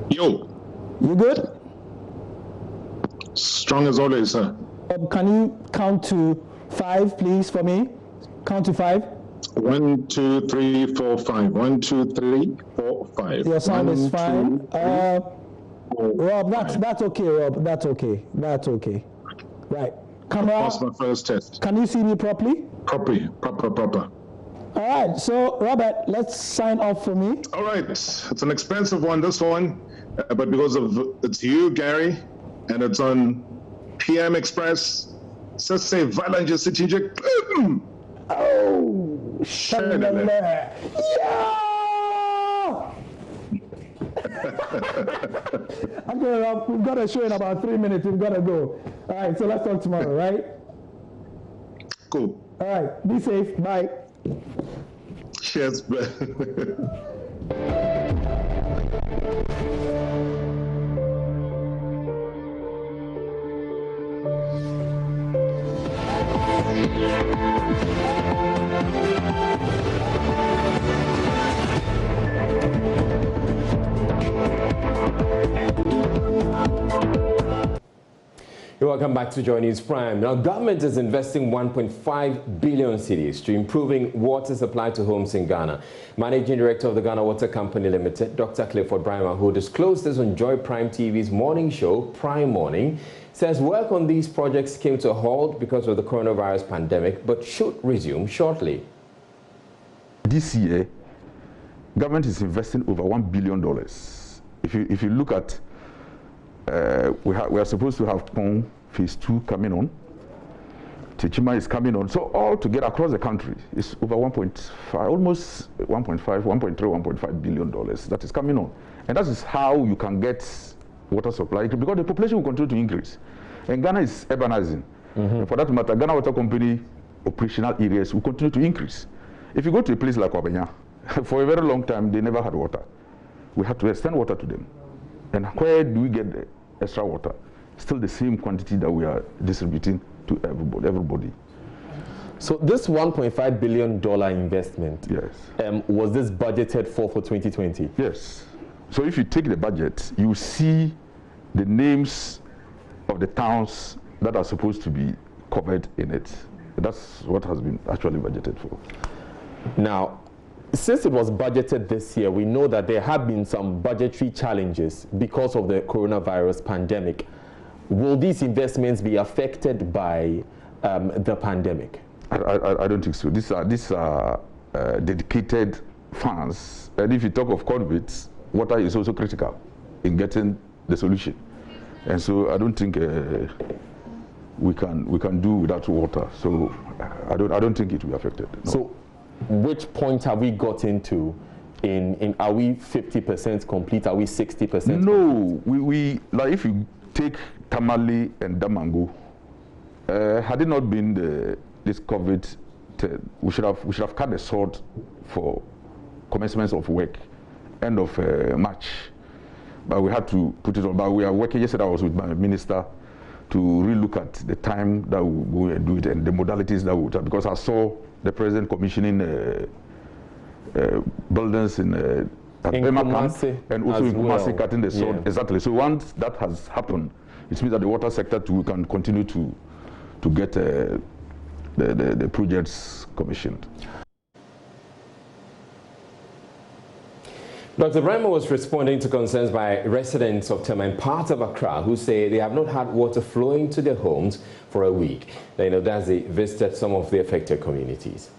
[SPEAKER 3] Yo.
[SPEAKER 2] You good?
[SPEAKER 3] Strong as always, sir.
[SPEAKER 2] Can you count to 5, please, for me? Count to 5.
[SPEAKER 3] 1, 2, 3, 4, 5. 1, 2, 3, 4, 5.
[SPEAKER 2] Your sound is fine.
[SPEAKER 3] 2, 3, 4,
[SPEAKER 2] Rob, that's okay, Rob. That's okay. That's okay. Right. Camera.
[SPEAKER 3] That's my first test.
[SPEAKER 2] Can you see me properly?
[SPEAKER 3] Proper.
[SPEAKER 2] All right. So, Robert, let's sign off for me.
[SPEAKER 3] All right. It's an expensive one, this one. But because of it's you, Gary, and it's on PM Express. So say violent just sitting.
[SPEAKER 2] Oh, yeah! We've got a show in about 3 minutes. We've got to go. All right, so let's talk tomorrow, right?
[SPEAKER 3] Cool.
[SPEAKER 2] All right, be safe. Bye.
[SPEAKER 3] Cheers.
[SPEAKER 1] Welcome back to Joy News Prime. Now, government is investing 1.5 billion cedis to improving water supply to homes in Ghana. Managing Director of the Ghana Water Company Limited, Dr. Clifford Brima, who disclosed this on Joy Prime TV's morning show, Prime Morning, says work on these projects came to a halt because of the coronavirus pandemic, but should resume shortly.
[SPEAKER 4] This year, government is investing over $1 billion. If you look at we are supposed to have Pong Phase 2 coming on. Techima is coming on. So all together across the country is over 1.5, almost 1.5, 1.3, 1.5 billion dollars that is coming on. And that is how you can get water supply, because the population will continue to increase. And Ghana is urbanizing. And for that matter, Ghana Water Company operational areas will continue to increase. If you go to a place like Wabenya, for a very long time, they never had water. We have to extend water to them. And where do we get the extra water? Still the same quantity that we are distributing to everybody.
[SPEAKER 1] So this $1.5 billion investment,
[SPEAKER 4] yes,
[SPEAKER 1] was this budgeted for 2020?
[SPEAKER 4] Yes. So if you take the budget, you see the names of the towns that are supposed to be covered in it. That's what has been actually budgeted for.
[SPEAKER 1] Now, since it was budgeted this year, we know that there have been some budgetary challenges because of the coronavirus pandemic. Will these investments be affected by the pandemic?
[SPEAKER 4] I don't think so. These are dedicated funds. And if you talk of COVID, water is also critical in getting the solution. And so I don't think we can do without water. So I don't think it will be affected. No.
[SPEAKER 1] So which point have we got into? In are we 50% complete? Are we 60%?
[SPEAKER 4] No, we like if you take Tamale and Damango, had it not been this COVID, we should have cut the short for commencement of work, end of March, but we had to put it on. But we are working. Yesterday I was with my minister to relook at the time that we will do it and the modalities that we would have, because I saw the president commissioning buildings in Kumasi and also in Kumasi cutting the sword. Yeah. Exactly. So once that has happened, it means that the water sector too can continue to get the projects commissioned.
[SPEAKER 1] Dr. Brima was responding to concerns by residents of Tema and part of Accra who say they have not had water flowing to their homes for a week. They know that they visited some of the affected communities.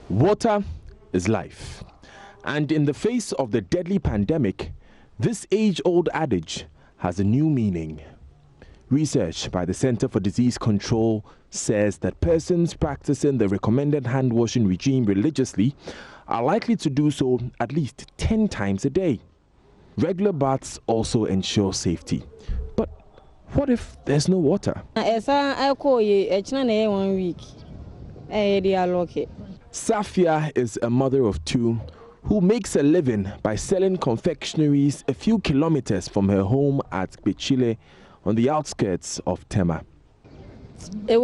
[SPEAKER 10] Water is life. And in the face of the deadly pandemic, this age-old adage has a new meaning. Research by the Center for Disease Control says that persons practicing the recommended hand washing regime religiously are likely to do so at least 10 times a day. Regular baths also ensure safety. But what if there's no water? Safia is a mother of two who makes a living by selling confectionaries a few kilometers from her home at Bechile on the outskirts of Tema.
[SPEAKER 8] But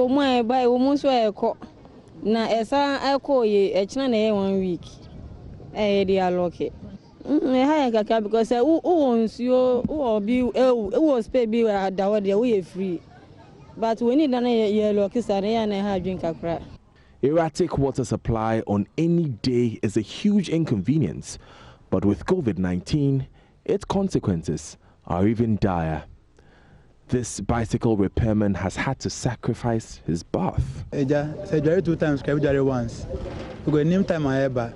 [SPEAKER 8] we need a drink.
[SPEAKER 10] Erratic water supply on any day is a huge inconvenience, but with COVID-19, its consequences are even dire. This bicycle repairman has had to sacrifice his bath.
[SPEAKER 11] Say 2 times, once. We go name time I ever.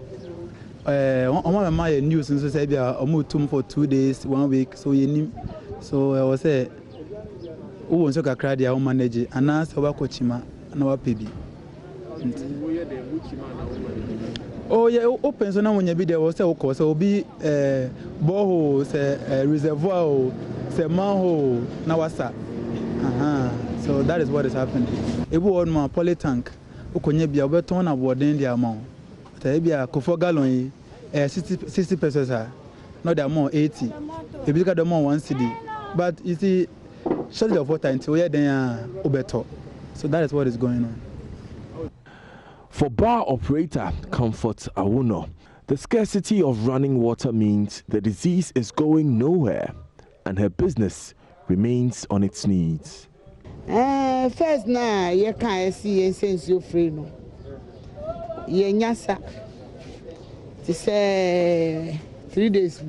[SPEAKER 11] On my news and say be a for 2 days, 1 week. So you name. So I was say, who wants to cry their own manager and ask our coachima and our baby. Oh yeah, open so now when you be there was say okay, so be borehole, say reservoir, say manhole, now what's that? So that is what is happening. If we want more poly tank, ukonye be about ton aboard in the amount. Say be a kofo gallon 60 pesos, not the amount 80. If you got the amount 1 cedi, but you see, shortage of water until we are there obeto. So that is what is going on.
[SPEAKER 10] For bar operator Comfort Awuno, the scarcity of running water means the disease is going nowhere and her business remains on its knees.
[SPEAKER 12] First now, you can't see a sense of free no. You nyasa. To say 3 days.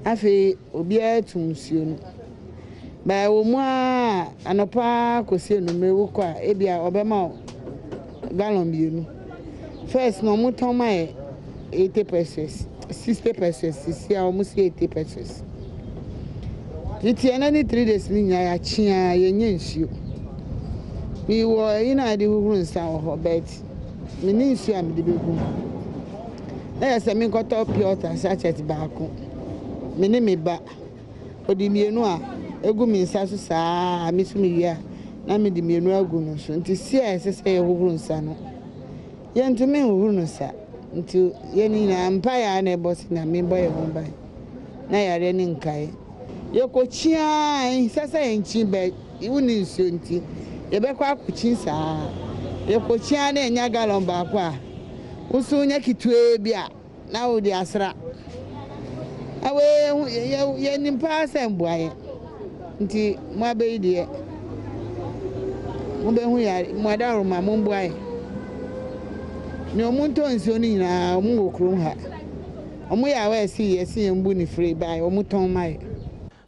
[SPEAKER 12] I feel obia to monsieur. By Oma anopa kosi no me wo kwa ebia obema gallon bienu. First no muton my 80 pesos, 60 pesos, see almost 80 pesos. It's any 3 days ni ya chia ye nyensuo. Mi wo ina de huhuru nsa ho bet. Mi ni nsuo am de begu. Na ya se mi koto piota sachet baako. Mi ni me ba. Odi mienu a egu mi nsa so saa mi so mi wia. Na me di mienu agu no so. Nti si a se ye huhuru nsa no. Ye ntumi huhuru no sa. Nti ye ni na mpa ya na ebosi na me boy ho bai. Na yare ni nkai. Yoko chia sasa enchi be iwu ni nsuo nti ye be kwa akuchi saa yoko chia na enya gallon baako a usu nya kitwe bia na wo di asra awe ye nimpa asembo aye nti mo abe die mo be hu ya mo adaru ma mo mbo aye ni omunto nsuo ni na mo wokru ha omo ya we si ye mbu ni free buy omo ton mai.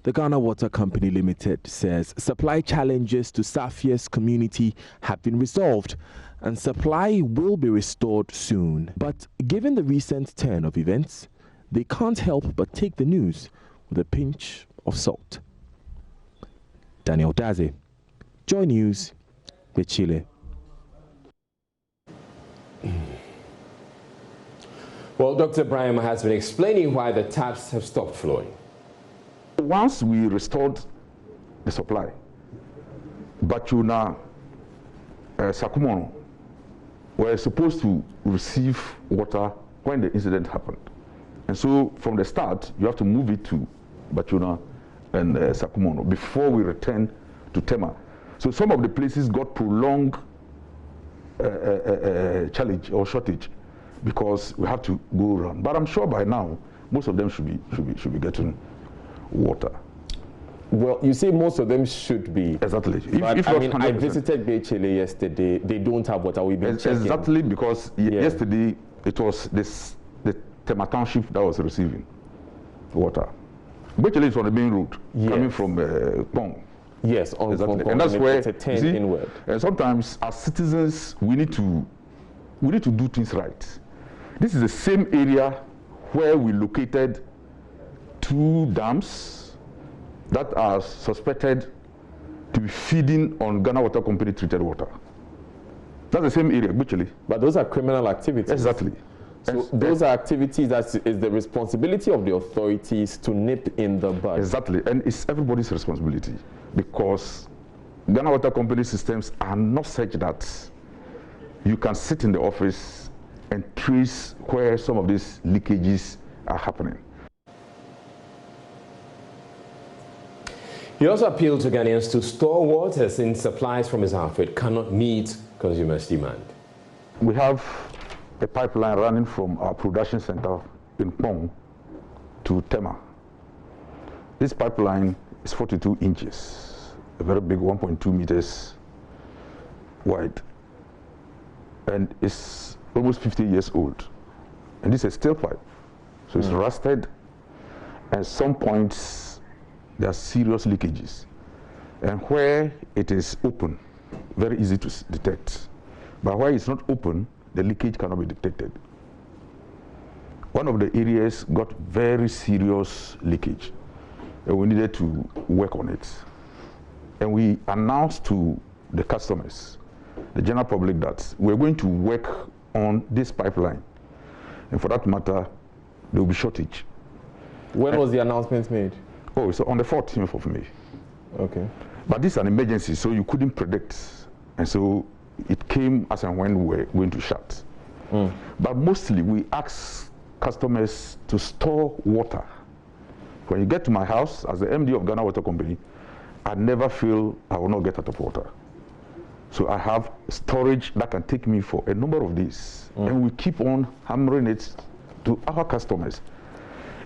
[SPEAKER 10] The Ghana Water Company Limited says supply challenges to Safia's community have been resolved and supply will be restored soon. But given the recent turn of events, they can't help but take the news with a pinch of salt. Daniel Daze, Joy News, Chile.
[SPEAKER 1] Well, Dr. Brahim has been explaining why the taps have stopped flowing.
[SPEAKER 4] Once we restored the supply, Bachuna, Sakumono were supposed to receive water when the incident happened. And so from the start, you have to move it to Bachuna and Sakumono before we return to Tema. So some of the places got prolonged challenge or shortage because we have to go around. But I'm sure by now, most of them should be getting water.
[SPEAKER 1] Well, you say most of them should be.
[SPEAKER 4] Exactly.
[SPEAKER 1] But I mean, I visited Bechile yesterday. They don't have water. We've been checking.
[SPEAKER 4] Exactly, because yesterday it was the Tema Township that was receiving water. Bechile is on the main road coming from Pong.
[SPEAKER 1] Yes, on
[SPEAKER 4] exactly.
[SPEAKER 1] Pong,
[SPEAKER 4] and that's where
[SPEAKER 1] it's a turn inward.
[SPEAKER 4] And sometimes as citizens we need to do things right. This is the same area where we located 2 dams that are suspected to be feeding on Ghana Water Company treated water. That's the same area, actually.
[SPEAKER 18] But those are criminal activities.
[SPEAKER 4] Exactly.
[SPEAKER 18] So those are activities that is the responsibility of the authorities to nip in the bud.
[SPEAKER 4] Exactly, and it's everybody's responsibility, because Ghana Water Company systems are not such that you can sit in the office and trace where some of these leakages are happening.
[SPEAKER 1] He also appealed to Ghanaians to store water since supplies from his outfit cannot meet consumers' demand.
[SPEAKER 4] We have a pipeline running from our production center in Pong to Tema. This pipeline is 42 inches, a very big 1.2 meters wide, and it's almost 50 years old. And this is a steel pipe, so it's rusted, and at some points there are serious leakages. And where it is open, very easy to detect. But where it's not open, the leakage cannot be detected. One of the areas got very serious leakage, and we needed to work on it. And we announced to the customers, the general public, that we're going to work on this pipeline. And for that matter, there will be shortage.
[SPEAKER 18] When was the announcement made?
[SPEAKER 4] Oh, so on the 14th of May.
[SPEAKER 18] Okay.
[SPEAKER 4] But this is an emergency, so you couldn't predict. And so it came as and when we were going to shut. But mostly we ask customers to store water. When you get to my house, as the MD of Ghana Water Company, I never feel I will not get out of water. So I have storage that can take me for a number of days. And we keep on hammering it to our customers.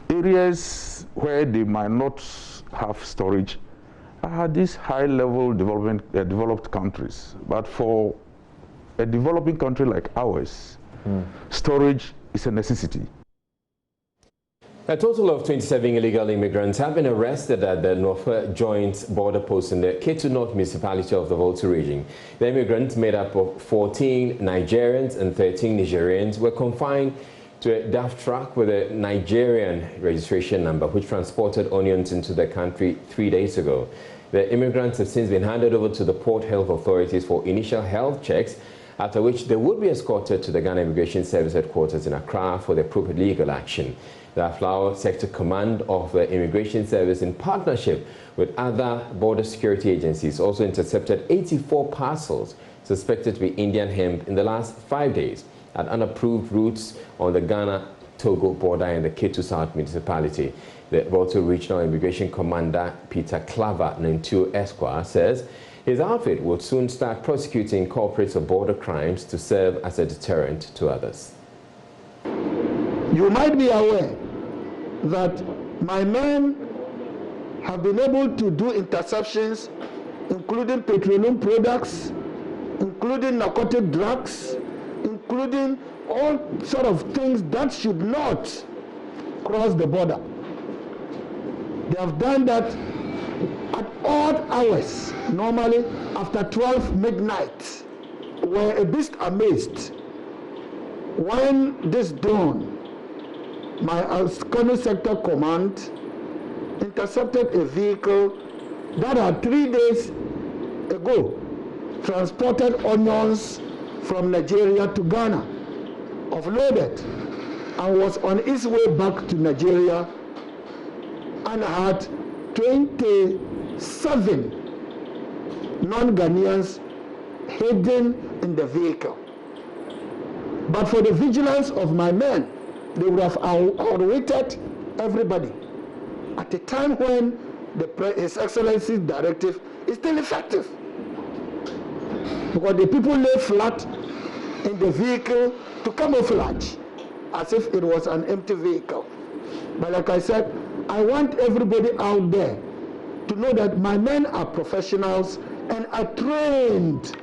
[SPEAKER 4] Areas where they might not have storage are these high-level developed countries. But for a developing country like ours, storage is a necessity.
[SPEAKER 1] A total of 27 illegal immigrants have been arrested at the North Joint Border Post in the Ketu North municipality of the Volta region. The immigrants, made up of 14 Nigerians and 13 Nigerians, were confined to a DAF truck with a Nigerian registration number, which transported onions into the country 3 days ago. The immigrants have since been handed over to the Port Health authorities for initial health checks, after which they would be escorted to the Ghana Immigration Service headquarters in Accra for the appropriate legal action. The Aflao Sector Command of the Immigration Service, in partnership with other border security agencies, also intercepted 84 parcels suspected to be Indian hemp in the last 5 days at unapproved routes on the Ghana-Togo border in the Ketu South municipality. The Volta Regional Immigration Commander Peter Claver Nantu Esquire says his outfit will soon start prosecuting culprits of border crimes to serve as a deterrent to others.
[SPEAKER 6] You might be aware that my men have been able to do interceptions, including petroleum products, including narcotic drugs, including all sort of things that should not cross the border. They have done that at odd hours, normally after 12 midnight. We're a bit amazed when this dawn, my Ghana Sector Command intercepted a vehicle that had 3 days ago transported onions from Nigeria to Ghana, offloaded, and was on its way back to Nigeria, and had 27 non-Ghanaians hidden in the vehicle. But for the vigilance of my men, they would have outwitted everybody at a time when His Excellency's directive is still effective. Because the people lay flat in the vehicle to camouflage as if it was an empty vehicle. But like I said, I want everybody out there to know that my men are professionals and are trained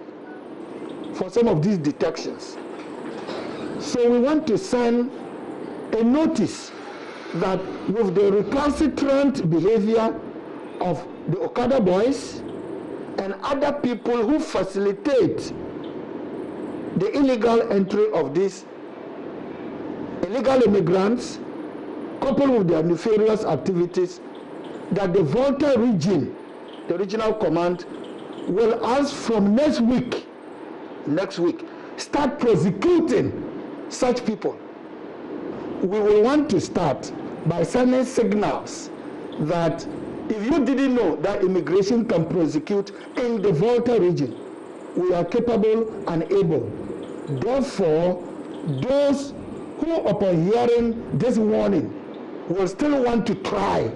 [SPEAKER 6] for some of these detections. So we want to send a notice that with the recalcitrant behavior of the Okada boys and other people who facilitate the illegal entry of these illegal immigrants, coupled with their nefarious activities, that the Volta region, the regional command, will ask from next week, start prosecuting such people. We will want to start by sending signals that if you didn't know that immigration can prosecute in the Volta region, we are capable and able. Therefore, those who upon hearing this warning will still want to try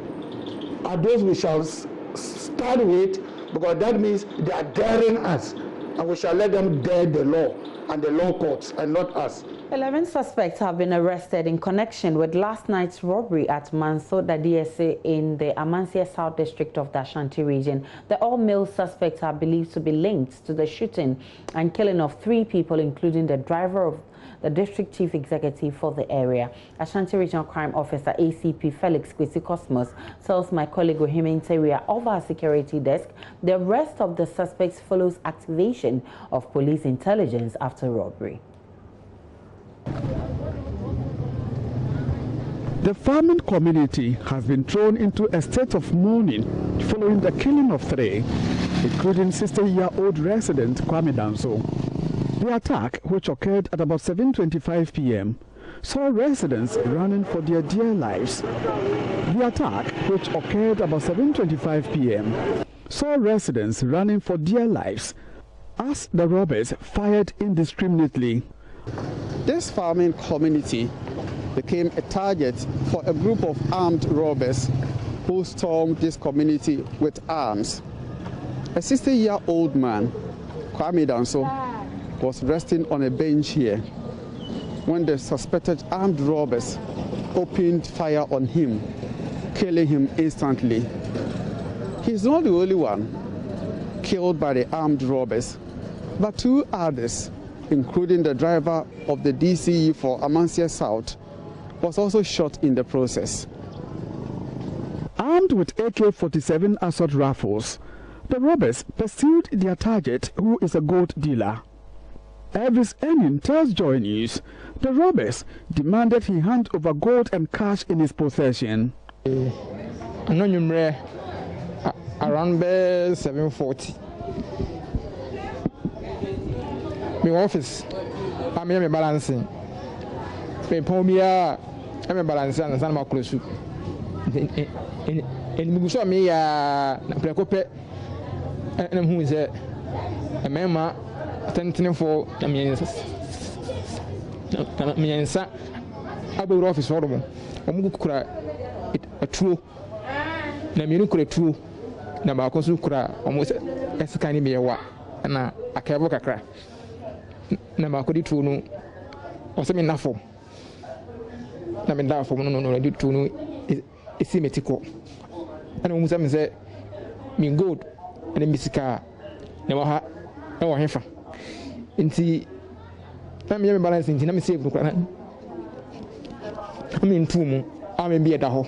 [SPEAKER 6] are those we shall start with, because that means they are daring us, and we shall let them dare the law and the law courts and not us.
[SPEAKER 5] 11 suspects have been arrested in connection with last night's robbery at Manso DSA in the Amansia South District of the Ashanti region. The all-male suspects are believed to be linked to the shooting and killing of 3 people, including the driver of the district chief executive for the area. Ashanti Regional Crime Officer ACP Felix Kwesi Cosmos tells my colleague Ohime Nteria of our security desk the arrest of the suspects follows activation of police intelligence after robbery.
[SPEAKER 7] The farming community has been thrown into a state of mourning following the killing of 3, including 60-year-old resident Kwame Danso. The attack, which occurred at about 7:25 p.m., saw residents running for their dear lives. The attack, which occurred about 7:25 p.m., saw residents running for their lives as the robbers fired indiscriminately.
[SPEAKER 13] This farming community became a target for a group of armed robbers who stormed this community with arms. A 60-year-old man, Kwame Danso, was resting on a bench here when the suspected armed robbers opened fire on him, killing him instantly. He's not the only one killed by the armed robbers, but 2 others, including the driver of the DCE for Amansia South, was also shot in the process.
[SPEAKER 7] Armed with AK-47 assault rifles, the robbers pursued their target, who is a goat dealer. Elvis Enin tells Joy News the robbers demanded he hand over gold and cash in his possession.
[SPEAKER 13] Around 7:40. My office, I'm balancing. My pomia, I'm balancing and some close. And we saw me preoccuped, and who is a member. Attending for the Miensa Abu office for them. A true Namuka true Namakosukra almost as kind of a and a cavoca Namakodi true or some enough for Naminda for no, I did to know it's symmetrical. And almost I'm say, me good and a Missika never no heifer. Inti na me balance inti na me save no I mean tumu I mean be at ho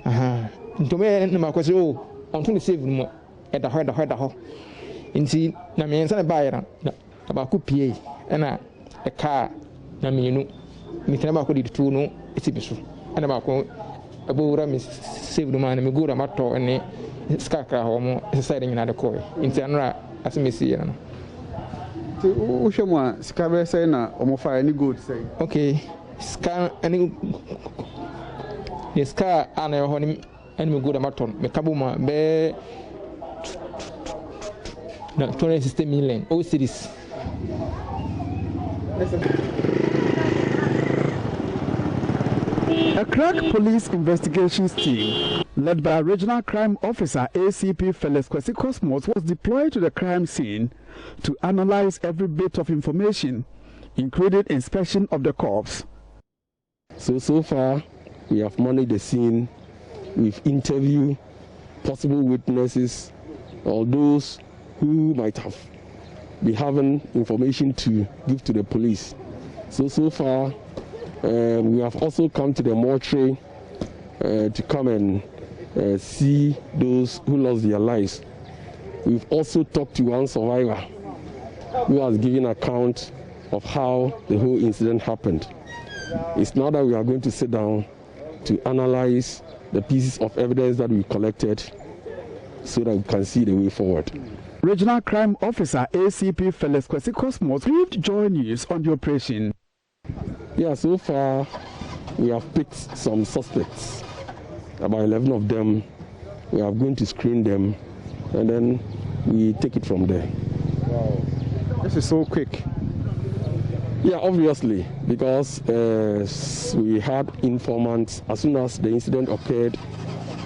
[SPEAKER 13] aha nto me na makwase o onto ne save no e da ho inti na me nsa na ba yera na ba ku pie e na e car na me nu me tena ba ko di tu no etibiso e na ba ko abura me save no man me go ra mato ne skaka ho mo e side nyina de ko inti anra asemesi yera no. Ushemwa sikabe say na omofa any good say. Okay. Scan any the scar ana ho ni any good amaton me kabuma be na 260 million all cities.
[SPEAKER 7] A crack police investigations team led by Regional Crime Officer ACP Felix Kwesi Cosmos was deployed to the crime scene to analyze every bit of information, including inspection of the corpse.
[SPEAKER 14] So far, we have managed the scene. We've interviewed possible witnesses or those who might have been having information to give to the police. So far, we have also come to the mortuary to come and see those who lost their lives. We've also talked to one survivor who has given account of how the whole incident happened. It's now that we are going to sit down to analyze the pieces of evidence that we collected so that we can see the way forward.
[SPEAKER 7] Regional Crime Officer ACP Felix Kwesi Cosmos briefed Joy News on the operation.
[SPEAKER 14] Yeah, so far we have picked some suspects, about 11 of them. We are going to screen them and then we take it from there.
[SPEAKER 7] Wow, this is so quick.
[SPEAKER 14] Yeah, obviously, because we had informants. As soon as the incident occurred,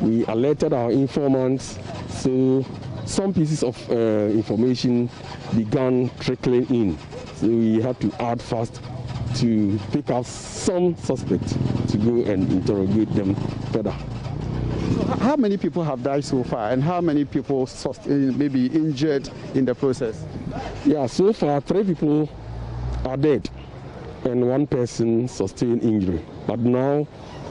[SPEAKER 14] we alerted our informants, so some pieces of information began trickling in. So we had to add fast to pick up some suspects to go and interrogate them further.
[SPEAKER 13] So how many people have died so far, and how many people maybe injured in the process?
[SPEAKER 14] Yeah, so far 3 people are dead and 1 person sustained injury. But now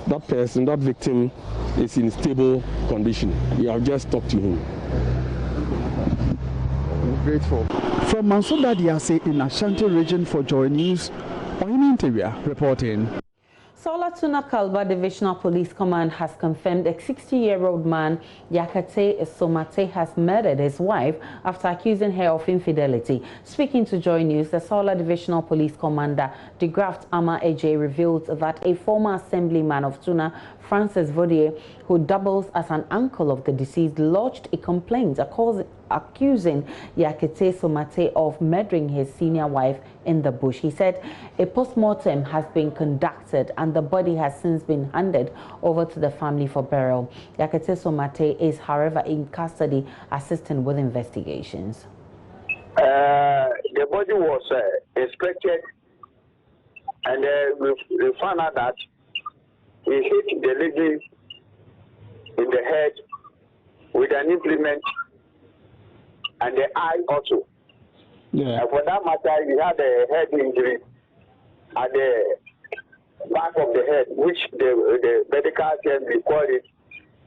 [SPEAKER 14] that victim is in stable condition. We have just talked to him.
[SPEAKER 13] I'm grateful.
[SPEAKER 7] From Mansour Diase in Ashanti region for Joy News, Oyini Interior reporting.
[SPEAKER 5] Sola Tuna Kalba Divisional Police Command has confirmed a 60-year-old man, Yakate Somate, has murdered his wife after accusing her of infidelity. Speaking to Joy News, the Sola Divisional Police Commander, De Graft Ama Ej, revealed that a former assemblyman of Tuna, Francis Vaudier, who doubles as an uncle of the deceased, lodged a complaint accusing Yakate Somate of murdering his senior wife in the bush. He said a post-mortem has been conducted and the body has since been handed over to the family for burial. Yakate Somate is, however, in custody, assisting with investigations.
[SPEAKER 15] The body was inspected, and we found out that he hit the lady in the head with an implement and the eye also.
[SPEAKER 7] Yeah.
[SPEAKER 15] And for that matter, he had a head injury at the back of the head, which the medical term we call it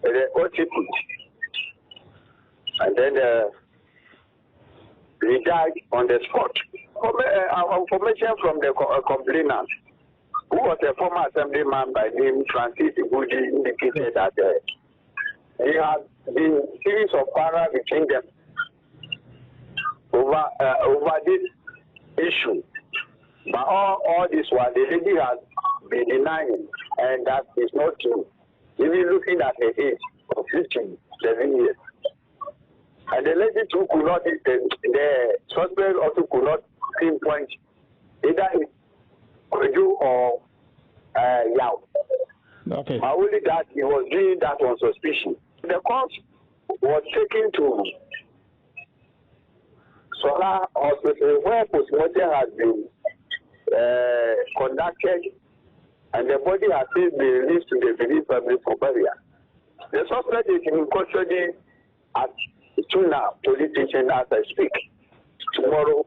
[SPEAKER 15] the occiput. And then he died on the spot. Information from the complainant, who was a former assemblyman by name Francis Budi, indicated that he had been series of quarrels between them over this issue. But all this while the lady has been denying, and that is not true. Even looking at her age of 57 years. And the lady too could not, the suspect also could not pinpoint either it's Koju or Yao.
[SPEAKER 7] Okay.
[SPEAKER 15] But only that he was doing that on suspicion. The corpse was taken to Sola Hospital, where postmortem has been conducted, and the body has since been released to the Benin family for burial. The suspect is in custody at Tuna police station as I speak. Tomorrow,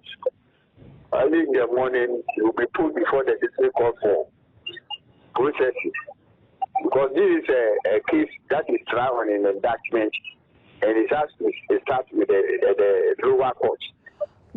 [SPEAKER 15] early in the morning, he will be put before the district court for processing. Because this is a case that is trial in indictment, and it has to start with the lower court.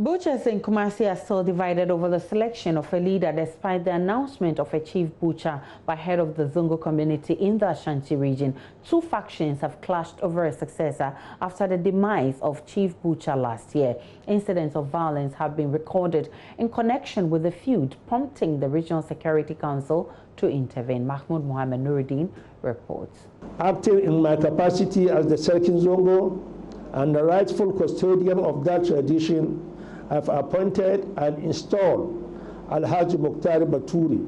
[SPEAKER 5] Butchers in Kumasi are still divided over the selection of a leader despite the announcement of a chief butcher by head of the Zongo community in the Ashanti region. 2 factions have clashed over a successor after the demise of chief butcher last year. Incidents of violence have been recorded in connection with the feud, prompting the Regional Security Council to intervene. Mahmoud Mohammed Nuruddin reports.
[SPEAKER 17] Acting in my capacity as the Serkin Zongo and the rightful custodian of that tradition, I've appointed and installed Alhaji Mukhtar Baturi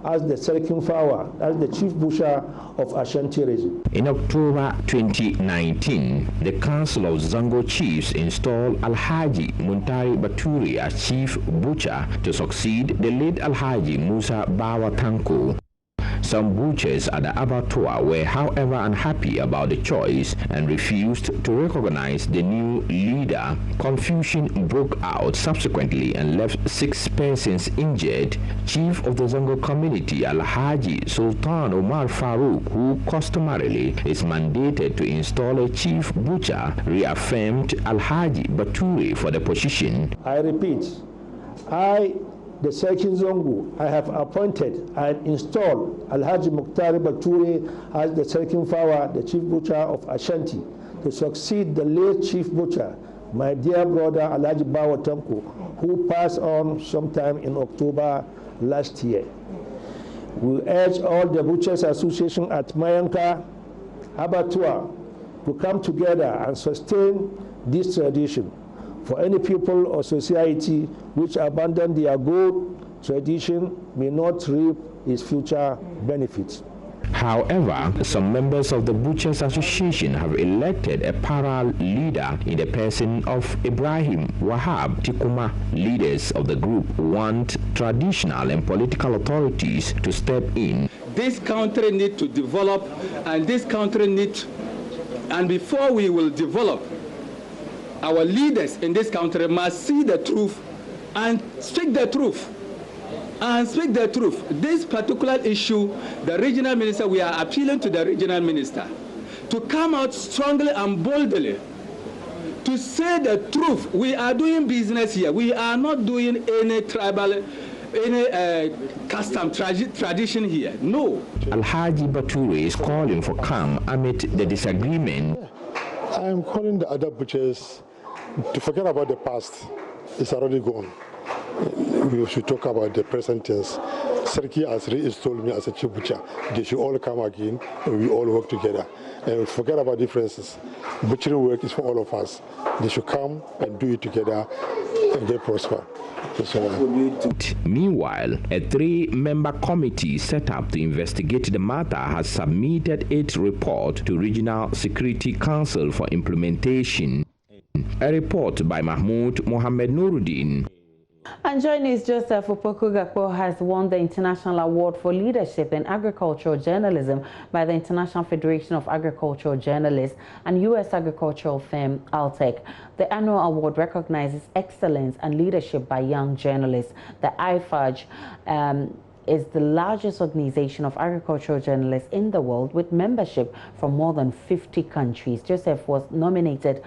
[SPEAKER 17] as the Serkin Fawa, as the chief butcher of Ashanti region.
[SPEAKER 19] In October 2019, the Council of Zango Chiefs installed Alhaji Muntari Baturi as chief butcher to succeed the late Alhaji Musa Bawa Tanko. Some butchers at the abattoir were, however, unhappy about the choice and refused to recognize the new leader. Confusion broke out subsequently and left 6 persons injured. Chief of the Zongo community, Alhaji Sultan Omar Farouk, who customarily is mandated to install a chief butcher, reaffirmed Alhaji Baturi for the position.
[SPEAKER 17] I repeat, I the Serkin Zongo, I have appointed and installed Alhaji Muktari Bature as the Serkin Fawa, the chief butcher of Ashanti, to succeed the late chief butcher, my dear brother Alhaji Bawa Tanko, who passed on sometime in October last year. We urge all the Butchers Association at Mayanka, Abattoir, to come together and sustain this tradition. For any people or society which abandon their good tradition may not reap its future benefits.
[SPEAKER 19] However, some members of the Butchers Association have elected a parallel leader in the person of Ibrahim Wahab Tikuma. Leaders of the group want traditional and political authorities to step in.
[SPEAKER 9] This country needs to develop, and this country needs, and before we will develop, our leaders in this country must see the truth and speak the truth. This particular issue, the regional minister, we are appealing to the regional minister to come out strongly and boldly to say the truth. We are doing business here. We are not doing any tribal, any custom tradition here. No.
[SPEAKER 19] Alhaji Bature is calling for calm amid the disagreement.
[SPEAKER 20] I am calling the other butchers to forget about the past. It's already gone. We should talk about the present tense. Serki Asri has told me as a chief butcher, they should all come again and we all work together. And forget about differences. Butchery work is for all of us. They should come and do it together and get prosper.
[SPEAKER 19] Meanwhile, a 3-member committee set up to investigate the matter has submitted its report to Regional Security Council for implementation. A report by Mahmoud Mohammed Nuruddin.
[SPEAKER 5] And joining us, Joseph Opoku-Gakpo has won the International Award for Leadership in Agricultural Journalism by the International Federation of Agricultural Journalists and U.S. agricultural firm Altec. The annual award recognizes excellence and leadership by young journalists. The IFAJ is the largest organization of agricultural journalists in the world with membership from more than 50 countries. Joseph was nominated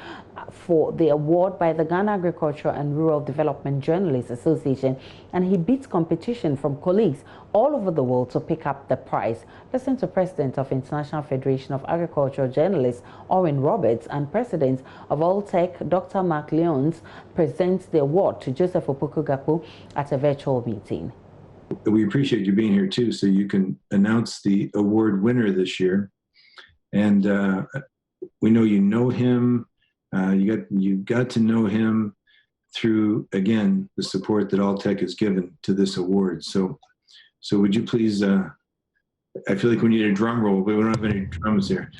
[SPEAKER 5] for the award by the Ghana Agricultural and Rural Development Journalists Association, and he beats competition from colleagues all over the world to pick up the prize. Listen to President of International Federation of Agricultural Journalists, Owen Roberts, and President of Alltech, Dr. Mark Leons, presents the award to Joseph Opoku-Gakpo at a virtual meeting.
[SPEAKER 21] We appreciate you being here too, so you can announce the award winner this year. And we know you know him. You got to know him through, again, the support that Alltech has given to this award. So would you please? I feel like we need a drum roll, but we don't have any drums here.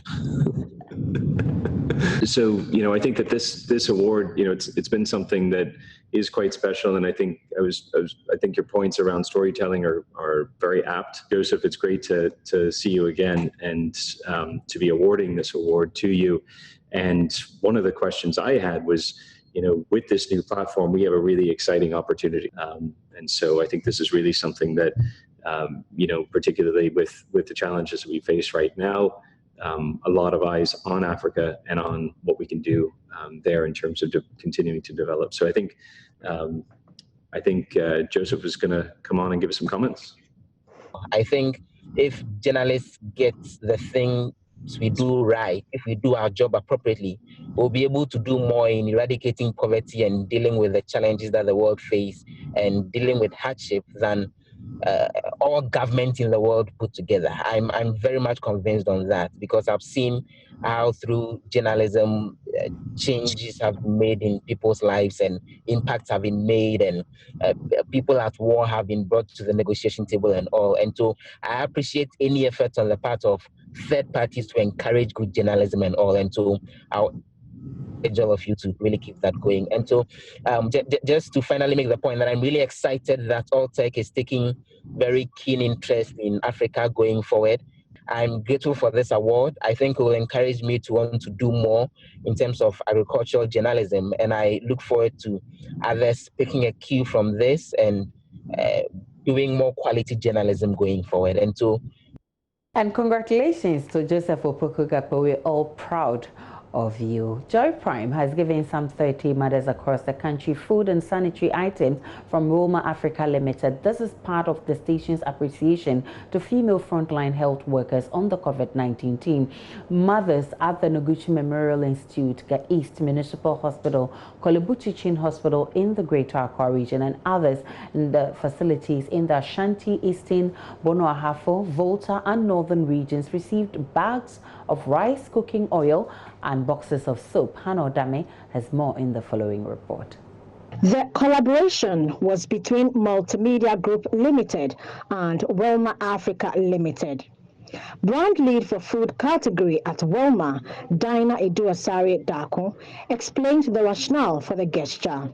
[SPEAKER 22] So I think that this award, it's been something that is quite special, and I think I think your points around storytelling are very apt. Joseph, it's great to see you again and to be awarding this award to you. And one of the questions I had was, with this new platform, we have a really exciting opportunity, and so I think this is really something that, particularly with the challenges that we face right now. A lot of eyes on Africa and on what we can do there in terms of continuing to develop. So I think Joseph is going to come on and give us some comments.
[SPEAKER 25] I think if journalists get the things we do right, if we do our job appropriately, we'll be able to do more in eradicating poverty and dealing with the challenges that the world faces and dealing with hardship than all government in the world put together. I'm very much convinced on that, because I've seen how through journalism changes have been made in people's lives and impacts have been made, and people at war have been brought to the negotiation table and all. And so I appreciate any effort on the part of third parties to encourage good journalism and all. And so I'll urge all of you to really keep that going. And so just to finally make the point that I'm really excited that Alltech is taking very keen interest in Africa going forward. I'm grateful for this award. I think it will encourage me to want to do more in terms of agricultural journalism, and I look forward to others picking a cue from this and doing more quality journalism going forward. And congratulations to Joseph Opoku-Gakpo. We're all proud
[SPEAKER 5] of you. Joy Prime has given some 30 mothers across the country food and sanitary items from Roma Africa Limited. This is part of the station's appreciation to female frontline health workers on the COVID-19 team. Mothers at the Noguchi Memorial Institute, East Municipal Hospital, Kolebuchi Chin Hospital in the Greater Accra region, and others in the facilities in the Ashanti, Eastern, Bono Ahafo, Volta, and Northern regions received bags of rice, cooking oil, and boxes of soap. Hannah Odame has more in the following report.
[SPEAKER 2] The collaboration was between Multimedia Group Limited and Wilma Africa Limited. Brand lead for food category at Wilma, Dinah Eduasari Dako, explained the rationale for the gesture.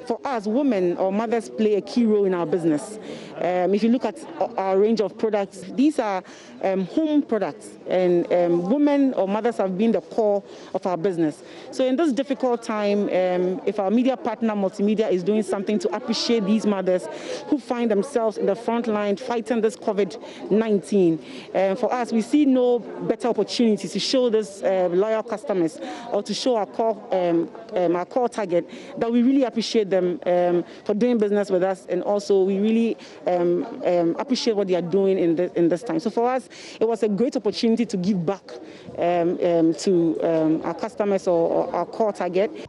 [SPEAKER 3] For us, women or mothers play a key role in our business. If you look at our range of products, these are home products, and women or mothers have been the core of our business. So in this difficult time, if our media partner Multimedia is doing something to appreciate these mothers who find themselves in the front line fighting this COVID-19, for us, we see no better opportunity to show this loyal customers or to show our core target that we really appreciate them for doing business with us, and also we really appreciate what they are doing in this time. So for us, it was a great opportunity to give back to our customers or our core target.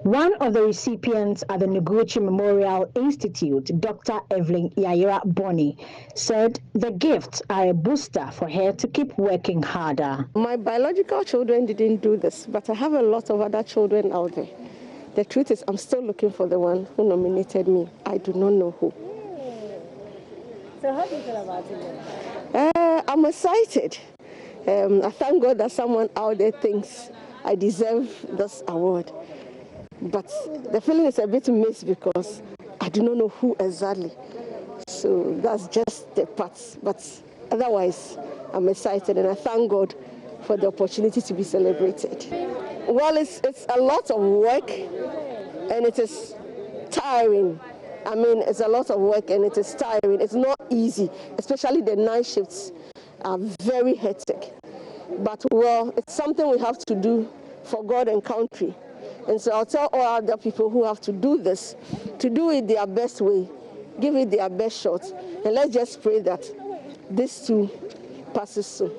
[SPEAKER 2] One of the recipients at the Noguchi Memorial Institute, Dr. Evelyn Yaira Boni, said the gifts are a booster for her to keep working harder.
[SPEAKER 16] My biological children didn't do this, but I have a lot of other children out there. The truth is, I'm still looking for the one who nominated me. I do not know who.
[SPEAKER 23] So how do you feel about it?
[SPEAKER 16] I'm excited. I thank God that someone out there thinks I deserve this award. But the feeling is a bit mixed because I do not know who exactly. So that's just the parts. But otherwise, I'm excited, and I thank God for the opportunity to be celebrated. Well, it's a lot of work, and it is tiring. I mean, it's a lot of work, and it is tiring. It's not easy, especially the night shifts are very hectic. But, well, it's something we have to do for God and country. And so I'll tell all other people who have to do this, to do it their best way, give it their best shot, and let's just pray that this too passes soon.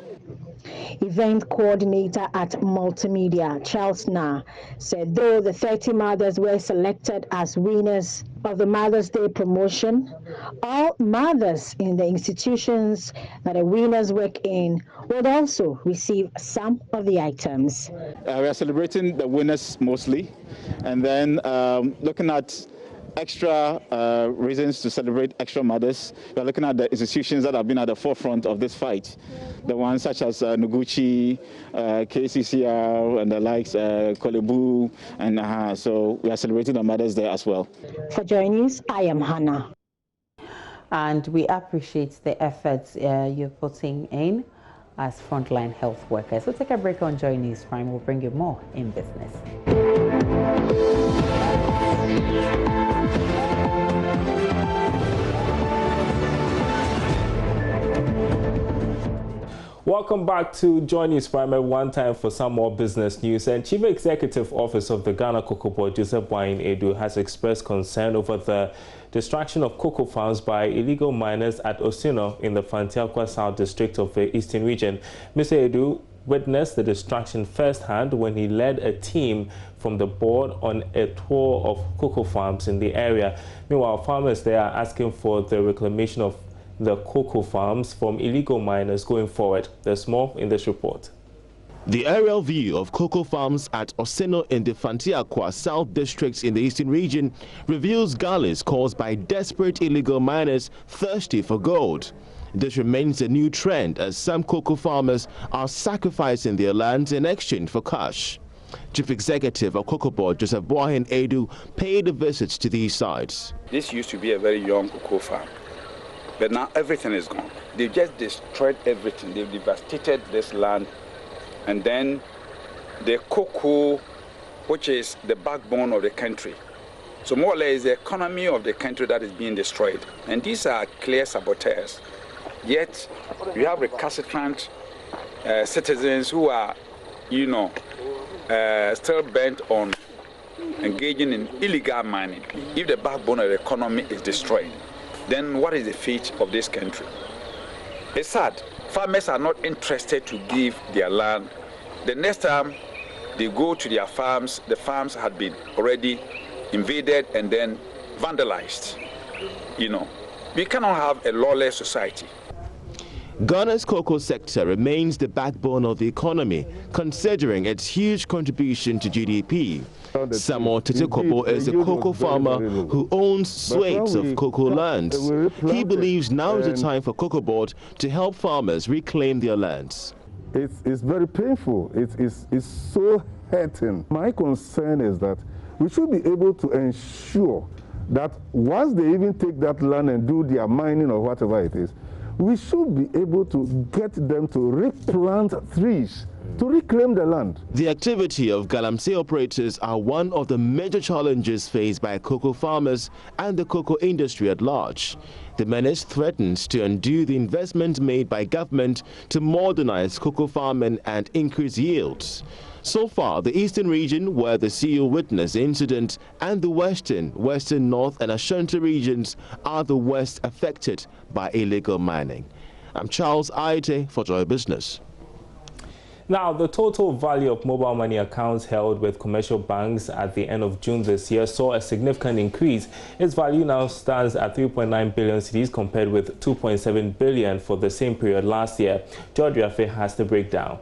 [SPEAKER 2] Event coordinator at Multimedia, Charles Na, said though the 30 mothers were selected as winners of the Mother's Day promotion, all mothers in the institutions that the winners work in would also receive some of the items.
[SPEAKER 24] We are celebrating the winners mostly, and then looking at extra reasons to celebrate extra mothers. We are looking at the institutions that have been at the forefront of this fight. The ones such as Noguchi, KCCR, and the likes, Kolebu, and so we are celebrating the mothers there as well.
[SPEAKER 2] For Joy News, I am Hannah.
[SPEAKER 5] And we appreciate the efforts you're putting in as frontline health workers. We'll take a break on Joy News Prime. We'll bring you more in business.
[SPEAKER 18] Welcome back to Joy News Prime. One time for some more business news. And Chief Executive Officer of the Ghana Cocoa Board, Joseph Boahen Edu, has expressed concern over the destruction of cocoa farms by illegal miners at Osino in the Fantiakwa South District of the Eastern Region. Mr. Edu witnessed the destruction firsthand when he led a team from the board on a tour of cocoa farms in the area. Meanwhile, farmers there are asking for the reclamation of the cocoa farms from illegal miners going forward. There's more in this report.
[SPEAKER 10] The aerial view of cocoa farms at Osino in the Fantiakwa South District in the Eastern Region reveals gullies caused by desperate illegal miners thirsty for gold. This remains a new trend as some cocoa farmers are sacrificing their lands in exchange for cash. Chief Executive of Cocoa Board, Joseph Boahen Edu, paid a visit to these sites.
[SPEAKER 26] This used to be a very young cocoa farm, but now everything is gone. They just destroyed everything. They devastated this land, and then the cocoa, which is the backbone of the country. So more or less the economy of the country that is being destroyed. And these are clear saboteurs. Yet you have recalcitrant citizens who are, still bent on engaging in illegal mining, if the backbone of the economy is destroyed, then what is the fate of this country? It's sad. Farmers are not interested to give their land. The next time they go to their farms, the farms had been already invaded and then vandalized. You know, we cannot have a lawless society.
[SPEAKER 10] Ghana's cocoa sector remains the backbone of the economy, considering its huge contribution to GDP. Samuel Tetekopo is a cocoa farmer who owns swathes of cocoa lands. He believes now is the time for Cocoa Board to help farmers reclaim their lands.
[SPEAKER 1] It's very painful. It's so hurting. My concern is that we should be able to ensure that once they even take that land and do their mining or whatever it is, we should be able to get them to replant trees to reclaim the land.
[SPEAKER 10] The activity of galamsey operators are one of the major challenges faced by cocoa farmers and the cocoa industry at large. The menace threatens to undo the investment made by government to modernize cocoa farming and increase yields. So far, the eastern region, where the CEO witnessed the incident, and the western, north and Ashanti regions are the worst affected by illegal mining. I'm Charles Aite for Joy Business.
[SPEAKER 18] Now, the total value of mobile money accounts held with commercial banks at the end of June this year saw a significant increase. Its value now stands at 3.9 billion cedis compared with 2.7 billion for the same period last year. George Rafe has the breakdown.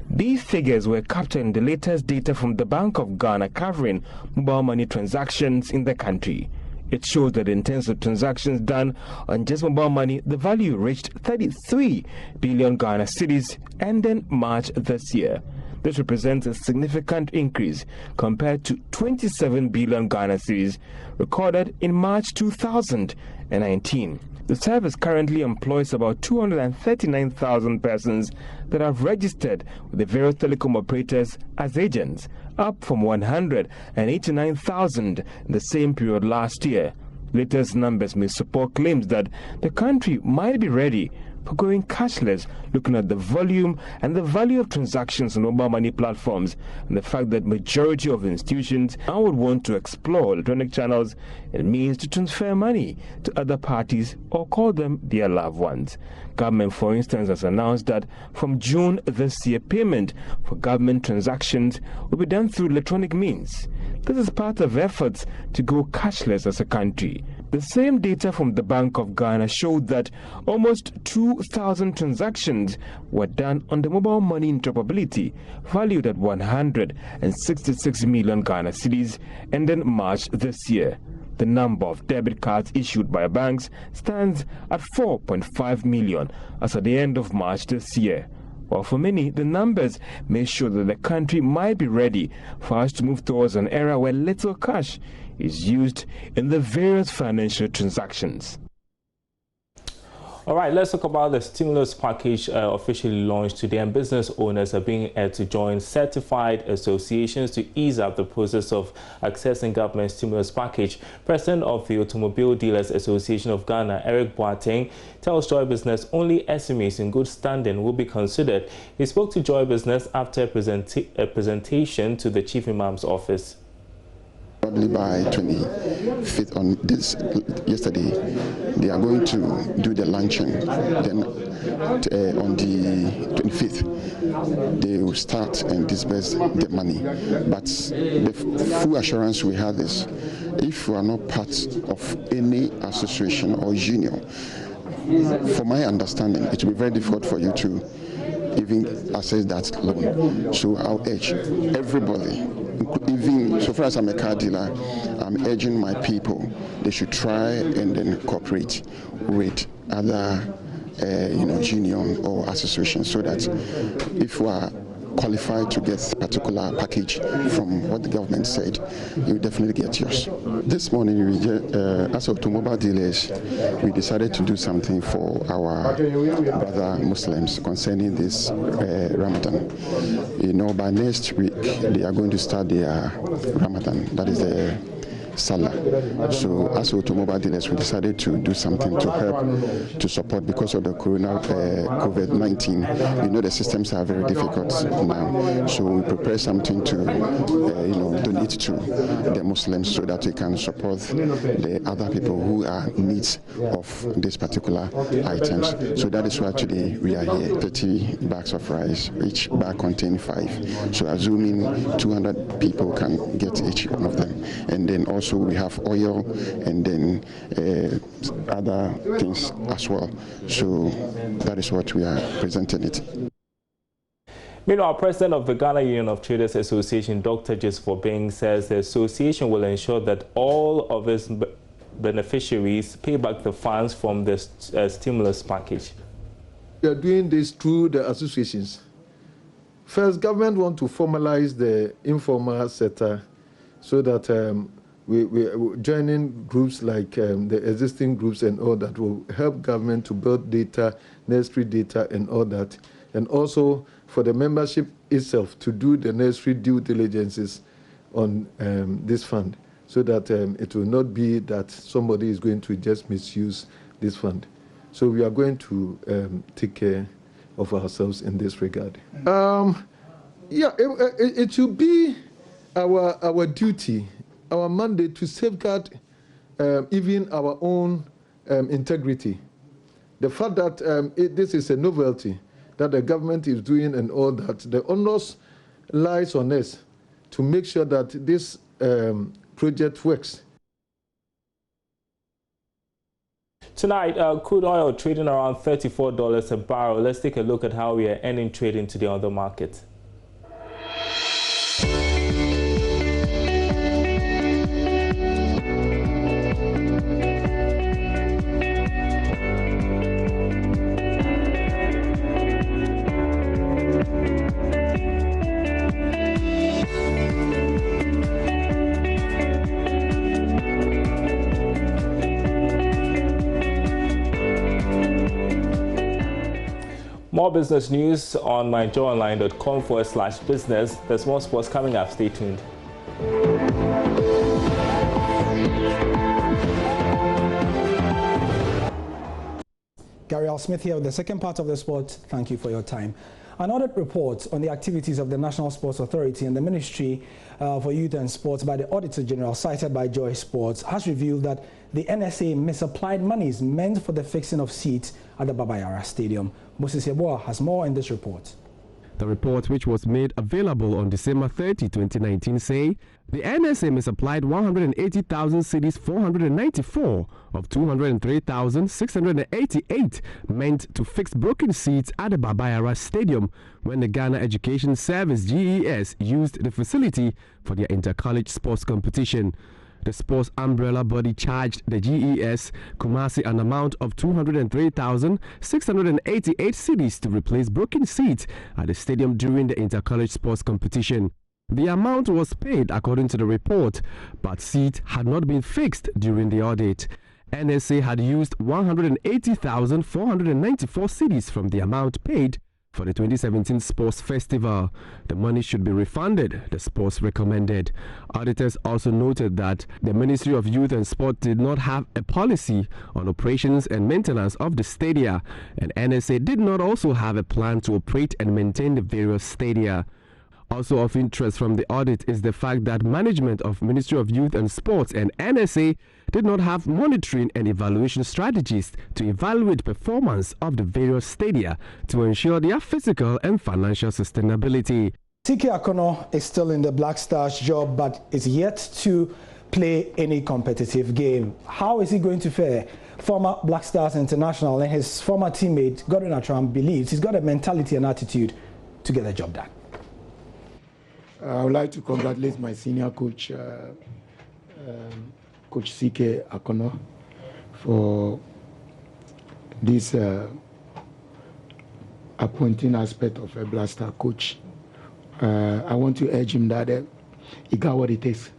[SPEAKER 4] These figures were captured in the latest data from the Bank of Ghana covering mobile money transactions in the country. It shows that in terms of transactions done on just mobile money, the value reached 33 billion Ghana cedis ending March this year. This represents a significant increase compared to 27 billion Ghana cedis recorded in March 2019. The service currently employs about 239,000 persons that have registered with the various telecom operators as agents, up from 189,000 in the same period last year. Latest numbers may support claims that the country might be ready for going cashless, looking at the volume and the value of transactions on mobile money platforms and the fact that majority of institutions now would want to explore electronic channels and means to transfer money to other parties or call them their loved ones. Government, for instance, has announced that from June this year, payment for government transactions will be done through electronic means. This is part of efforts to go cashless as a country. The same data from the Bank of Ghana showed that almost 2,000 transactions were done on the mobile money interoperability, valued at 166 million Ghana cedis, ending March this year. The number of debit cards issued by banks stands at 4.5 million as at the end of March this year. While for many, the numbers may show that the country might be ready for us to move towards an era where little cash is used in the various financial transactions.
[SPEAKER 18] All right, let's talk about the stimulus package officially launched today, and business owners are being urged to join certified associations to ease up the process of accessing government stimulus package. President of the Automobile Dealers Association of Ghana, Eric Boateng, tells Joy Business only SMEs in good standing will be considered. He spoke to Joy Business after a presentation to the Chief Imam's office.
[SPEAKER 6] Probably by 25th on this yesterday, they are going to do the launching. Then on the 25th, they will start and disburse the money. But the full assurance we have is, if you are not part of any association or union, from my understanding, it will be very difficult for you to even access that loan. So I'll urge everybody, even so far as I'm a car dealer, I'm urging my people, they should try and then cooperate with other union or association, so that if we are qualified to get a particular package from what the government said, you definitely get yours. This morning, as automobile dealers, we decided to do something for our brother Muslims concerning this Ramadan. By next week, they are going to start their Ramadan. That is the Salah. So as automobile dealers, we decided to do something to help, to support because of the COVID-19. You know, the systems are very difficult now. So we prepare something to, donate to the Muslims so that we can support the other people who are in need of these particular items. So that is why today we are here. 30 bags of rice, each bag contains 5. So assuming 200 people can get each one of them. And then also we have oil and then other things as well. So that is what we are presenting it.
[SPEAKER 18] Meanwhile, President of the Ghana Union of Traders Association, Dr. Joseph Bing, says the association will ensure that all of its beneficiaries pay back the funds from the stimulus package.
[SPEAKER 7] We are doing this through the associations. First, government want to formalize the informal sector so that we're joining groups like the existing groups and all that will help government to build data, necessary data and all that. And also for the membership itself to do the necessary due diligences on this fund so that it will not be that somebody is going to just misuse this fund. So we are going to take care of ourselves in this regard. It should be our duty, our mandate to safeguard even our own integrity. The fact that this is a novelty that the government is doing and all that, the onus lies on us to make sure that this project works.
[SPEAKER 18] Tonight, crude oil trading around $34 a barrel. Let's take a look at how we are ending trading today on the market. More business news on myjoyonline.com/business. There's more sports coming up. Stay tuned.
[SPEAKER 8] Gary Al Smith here with the second part of the sport. Thank you for your time. An audit report on the activities of the National Sports Authority and the Ministry for Youth and Sports by the Auditor General, cited by Joy Sports, has revealed that the NSA misapplied monies meant for the fixing of seats at the Baba Yara Stadium. Moses Yeboah has more in this report.
[SPEAKER 11] The report, which was made available on December 30, 2019, say the NSA misapplied 180,000 cedis 494 of 203,688 meant to fix broken seats at the Baba Yara Stadium when the Ghana Education Service GES used the facility for their inter-college sports competition. The sports umbrella body charged the GES Kumasi an amount of 203,688 cedis to replace broken seats at the stadium during the inter-college sports competition. The amount was paid according to the report, but seats had not been fixed during the audit. NSA had used 180,494 cedis from the amount paid for the 2017 Sports Festival. The money should be refunded, the sports recommended. Auditors also noted that the Ministry of Youth and Sport did not have a policy on operations and maintenance of the stadia, and NSA did not also have a plan to operate and maintain the various stadia. Also of interest from the audit is the fact that management of Ministry of Youth and Sports and NSA did not have monitoring and evaluation strategies to evaluate performance of the various stadia to ensure their physical and financial sustainability.
[SPEAKER 8] TK Akono is still in the Black Stars job but is yet to play any competitive game. How is he going to fare? Former Black Stars international and his former teammate Godwin Atram believes he's got a mentality and attitude to get the job done.
[SPEAKER 12] I would like to congratulate my senior coach, Coach CK Akono, for this appointing aspect of a Black Star coach. I want to urge him that he got what it takes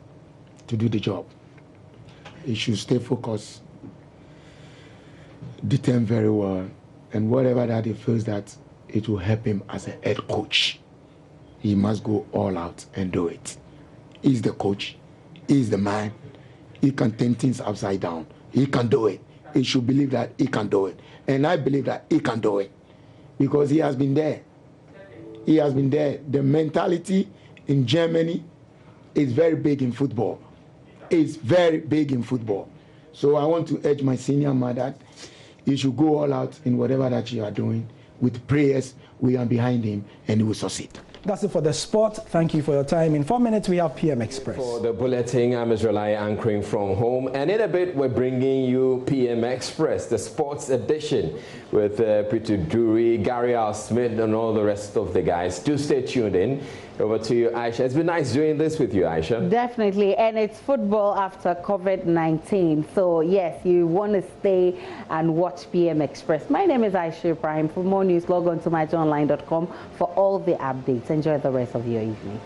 [SPEAKER 12] to do the job. He should stay focused, determine very well, and whatever that he feels that it will help him as a head coach, he must go all out and do it. He's the coach, he's the man, he can turn things upside down. He can do it. He should believe that he can do it. And I believe that he can do it because he has been there. He has been there. The mentality in Germany is very big in football. It's very big in football. So I want to urge my senior man that you should go all out in whatever that you are doing. With prayers, we are behind him and he will succeed.
[SPEAKER 8] That's it for the sport. Thank you for your time. In 4 minutes, we have PM Express.
[SPEAKER 9] For the bulletin, I'm Israeli anchoring from home. And in a bit, we're bringing you PM Express, the sports edition, with Peter Drury, Gary R. Smith, and all the rest of the guys. Do stay tuned in. Over to you, Aisha. It's been nice doing this with you, Aisha.
[SPEAKER 5] Definitely. And it's football after COVID-19. So, yes, you want to stay and watch PM Express. My name is Aisha Ibrahim. For more news, log on to myjournline.com for all the updates. Enjoy the rest of your evening.